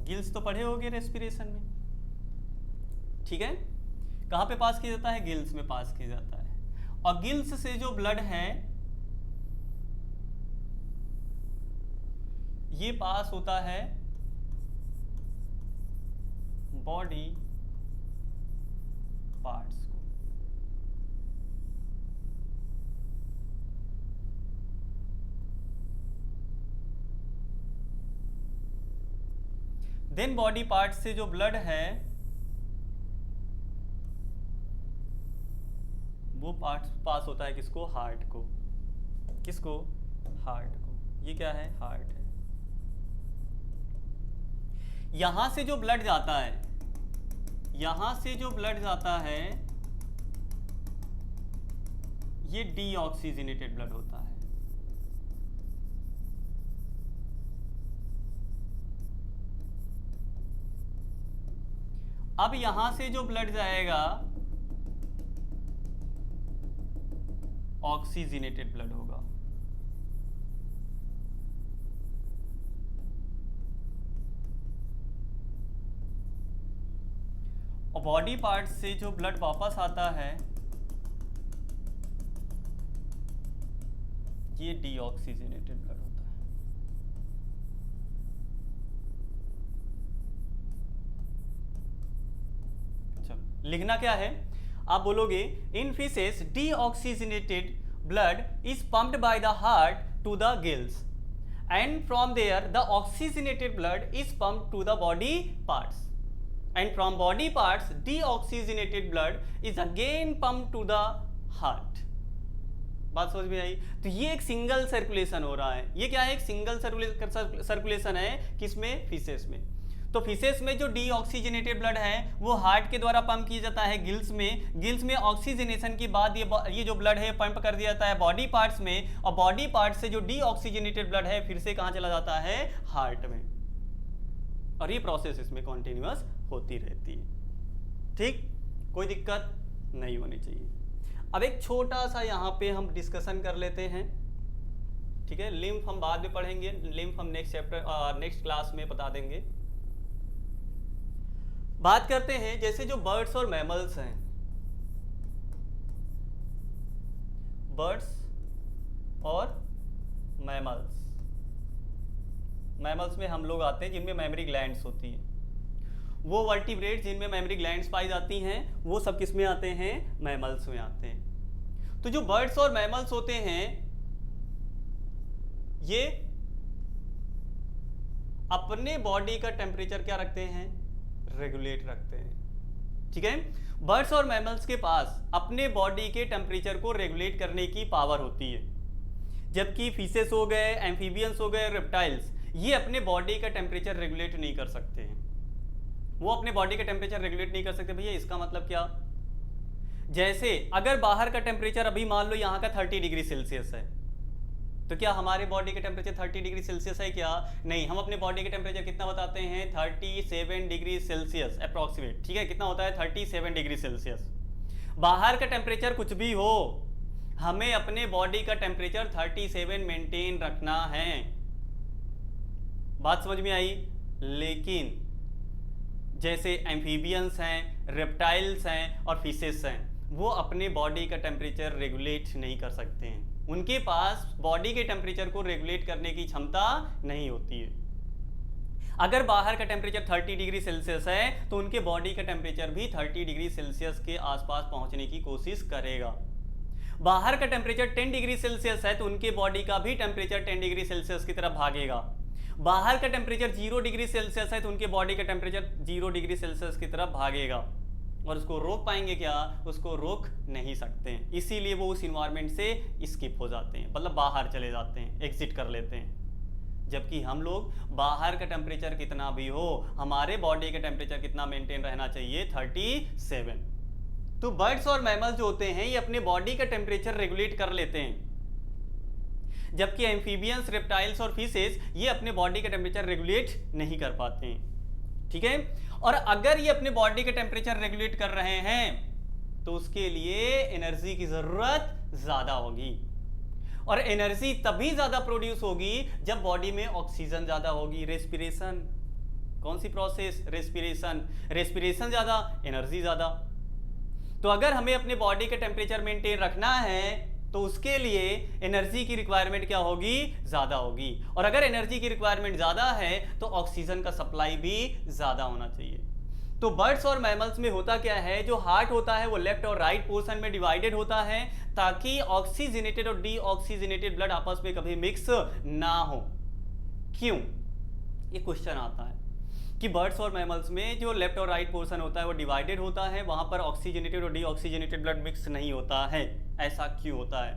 गिल्स तो पढ़े होगे रेस्पिरेशन में, ठीक है। कहां पे पास किया जाता है, गिल्स में पास किया जाता है। और गिल्स से जो ब्लड है ये पास होता है बॉडी पार्ट्स को। देन बॉडी पार्ट से जो ब्लड है वो पास होता है किसको, हार्ट को। किसको, हार्ट को। ये क्या है, हार्ट है। यहां से जो ब्लड जाता है, यहां से जो ब्लड जाता है ये डीऑक्सीजनेटेड ब्लड होता है। अब यहां से जो ब्लड जाएगा ऑक्सीजनेटेड ब्लड होगा। और बॉडी पार्ट से जो ब्लड वापस आता है ये डीऑक्सीजनेटेड ब्लड होता है। चलो, लिखना क्या है, आप बोलोगे in fishes deoxygenated blood is pumped by the heart to the gills and from there the oxygenated blood is pumped to the body parts and from body parts deoxygenated blood is again pumped to the heart। बात समझ में आई। तो ये एक single circulation हो रहा है। ये क्या है, एक सिंगल सर्कुलेशन है किसमें, फिशेस में। तो फिशेस में जो डीऑक्सीजनेटेड ब्लड है वो हार्ट के द्वारा पंप किया जाता है गिल्स में। गिल्स में ऑक्सीजनेशन के बाद ये जो ब्लड है पंप कर दिया जाता है बॉडी पार्ट्स में, और बॉडी पार्ट से जो डीऑक्सीजनेटेड ब्लड है फिर से कहाँ चला जाता है, हार्ट में। और ये प्रोसेस इसमें कॉन्टिन्यूअस होती रहती है, ठीक, कोई दिक्कत नहीं होनी चाहिए। अब एक छोटा सा यहाँ पे हम डिस्कशन कर लेते हैं, ठीक है। लिम्फ हम बाद में पढ़ेंगे, लिम्फ हम नेक्स्ट चैप्टर नेक्स्ट क्लास में बता देंगे। बात करते हैं जैसे जो बर्ड्स और मैमल्स हैं, बर्ड्स और मैमल्स। मैमल्स में हम लोग आते हैं जिनमें मेमोरी ग्लैंड्स होती है। वो वर्टिब्रेट्स जिनमें मेमोरी ग्लैंड्स पाई जाती हैं वो सब किस में आते हैं, मैमल्स में आते हैं। तो जो बर्ड्स और मैमल्स होते हैं ये अपने बॉडी का टेम्परेचर क्या रखते हैं, रेगुलेट रखते हैं, ठीक है। बर्ड्स और मैमल्स के पास अपने बॉडी के टेम्परेचर को रेगुलेट करने की पावर होती है, जबकि फिशेस हो गए, एम्फीबियंस हो गए, रेप्टाइल्स, ये अपने बॉडी का टेम्परेचर रेगुलेट नहीं कर सकते हैं। वो अपने बॉडी का टेम्परेचर रेगुलेट नहीं कर सकते। भैया इसका मतलब क्या, जैसे अगर बाहर का टेम्परेचर अभी मान लो यहाँ का 30 डिग्री सेल्सियस है, तो क्या हमारे बॉडी का टेम्परेचर 30 डिग्री सेल्सियस है क्या, नहीं। हम अपने बॉडी का टेम्परेचर कितना बताते हैं, 37 डिग्री सेल्सियस अप्रोक्सीमेट, ठीक है। कितना होता है, 37 डिग्री सेल्सियस। बाहर का टेम्परेचर कुछ भी हो, हमें अपने बॉडी का टेम्परेचर 37 मेंटेन रखना है। बात समझ में आई। लेकिन जैसे एम्फीबियंस हैं, रेप्टाइल्स हैं और फिशेस हैं, वो अपने बॉडी का टेम्परेचर रेगुलेट नहीं कर सकते हैं। उनके पास बॉडी के टेम्परेचर को रेगुलेट करने की क्षमता नहीं होती है। अगर बाहर का टेम्परेचर 30 डिग्री सेल्सियस है तो उनके बॉडी का टेम्परेचर भी 30 डिग्री सेल्सियस के आसपास पहुंचने की कोशिश करेगा। बाहर का टेम्परेचर 10 डिग्री सेल्सियस है तो उनके बॉडी का भी टेम्परेचर 10 डिग्री सेल्सियस की तरफ भागेगा। बाहर का टेम्परेचर 0 डिग्री सेल्सियस है तो उनके बॉडी का टेम्परेचर 0 डिग्री सेल्सियस की तरफ भागेगा। और उसको रोक पाएंगे क्या? उसको रोक नहीं सकते हैं, इसीलिए वो उस इन्वायरमेंट से स्किप हो जाते हैं, मतलब बाहर चले जाते हैं, एग्जिट कर लेते हैं। जबकि हम लोग बाहर का टेम्परेचर कितना भी हो, हमारे बॉडी का टेम्परेचर कितना मेंटेन रहना चाहिए? 37। तो बर्ड्स और मैमल्स जो होते हैं ये अपने बॉडी का टेम्परेचर रेगुलेट कर लेते हैं, जबकि एम्फीबियंस, रेप्टाइल्स और फिशेस ये अपने बॉडी का टेम्परेचर रेगुलेट नहीं कर पाते हैं। ठीक है, और अगर ये अपने बॉडी का टेम्परेचर रेगुलेट कर रहे हैं तो उसके लिए एनर्जी की जरूरत ज्यादा होगी, और एनर्जी तभी ज्यादा प्रोड्यूस होगी जब बॉडी में ऑक्सीजन ज्यादा होगी। रेस्पिरेशन, कौन सी प्रोसेस? रेस्पिरेशन। रेस्पिरेशन ज्यादा, एनर्जी ज्यादा। तो अगर हमें अपने बॉडी का टेम्परेचर मेंटेन रखना है तो उसके लिए एनर्जी की रिक्वायरमेंट क्या होगी? ज्यादा होगी। और अगर एनर्जी की रिक्वायरमेंट ज्यादा है तो ऑक्सीजन का सप्लाई भी ज्यादा होना चाहिए। तो बर्ड्स और मैमल्स में होता क्या है, जो हार्ट होता है वो लेफ्ट और राइट पोर्शन में डिवाइडेड होता है ताकि ऑक्सीजनेटेड और डीऑक्सीजनेटेड ब्लड आपस में कभी मिक्स ना हो। क्यों? ये क्वेश्चन आता है कि बर्ड्स और मैमल्स में जो लेफ्ट और राइट पोर्शन होता है वो डिवाइडेड होता है, वहां पर ऑक्सीजनेटेड और डीऑक्सीजनेटेड ब्लड मिक्स नहीं होता है। ऐसा क्यों होता है?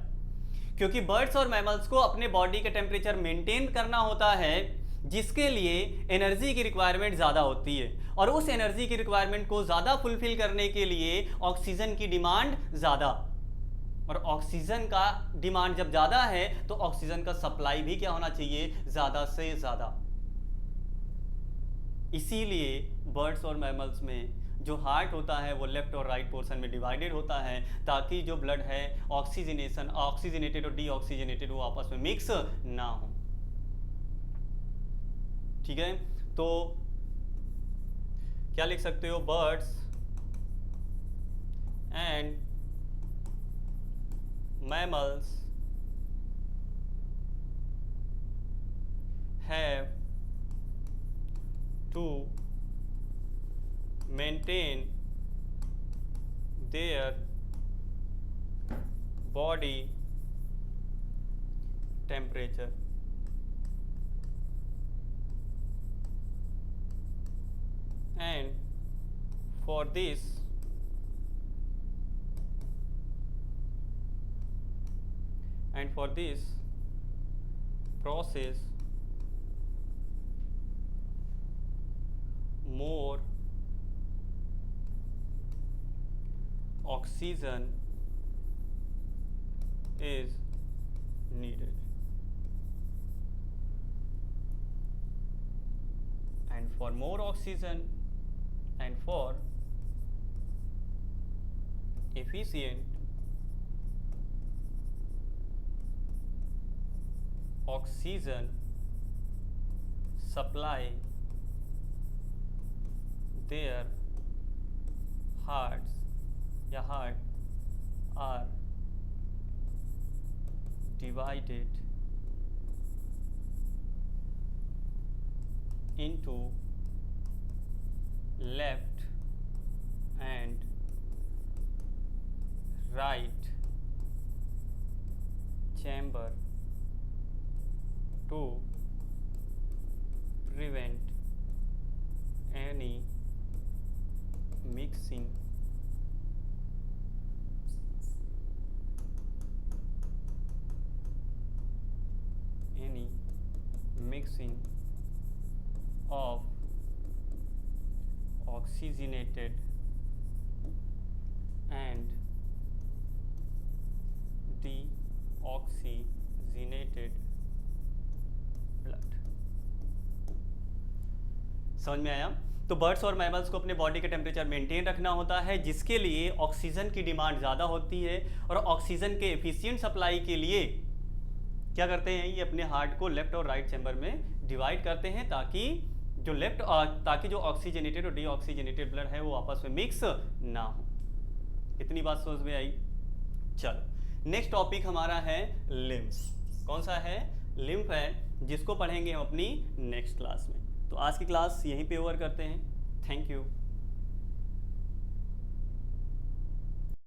क्योंकि बर्ड्स और मैमल्स को अपने बॉडी का टेम्परेचर मेंटेन करना होता है, जिसके लिए एनर्जी की रिक्वायरमेंट ज़्यादा होती है, और उस एनर्जी की रिक्वायरमेंट को ज़्यादा फुलफिल करने के लिए ऑक्सीजन की डिमांड ज़्यादा, और ऑक्सीजन का डिमांड जब ज़्यादा है तो ऑक्सीजन का सप्लाई भी क्या होना चाहिए? ज़्यादा से ज़्यादा। इसीलिए बर्ड्स और मैमल्स में जो हार्ट होता है वो लेफ्ट और राइट पोर्शन में डिवाइडेड होता है ताकि जो ब्लड है ऑक्सीजनेटेड और डीऑक्सीजनेटेड वो आपस में मिक्स ना हो। ठीक है, तो क्या लिख सकते हो? Birds and mammals have to maintain their body temperature and for this process more oxygen is needed, and for more oxygen and for efficient oxygen supply their hearts are divided into left and right chamber to prevent any mixing of oxygenated and deoxygenated blood। समझ में आया? तो birds और mammals को अपने body का temperature maintain रखना होता है, जिसके लिए ऑक्सीजन की डिमांड ज़्यादा होती है, और ऑक्सीजन के एफिशिएंट सप्लाई के लिए क्या करते हैं? ये अपने हार्ट को लेफ्ट और राइट चैम्बर में डिवाइड करते हैं ताकि जो ऑक्सीजनेटेड और डीऑक्सीजनेटेड ब्लड है वो आपस में मिक्स ना हो। इतनी बात समझ में आई? चलो नेक्स्ट टॉपिक हमारा है लिम्फ। कौन सा है? लिम्फ है, जिसको पढ़ेंगे हम अपनी नेक्स्ट क्लास में। तो आज की क्लास यहीं पे ओवर करते हैं। Thank you.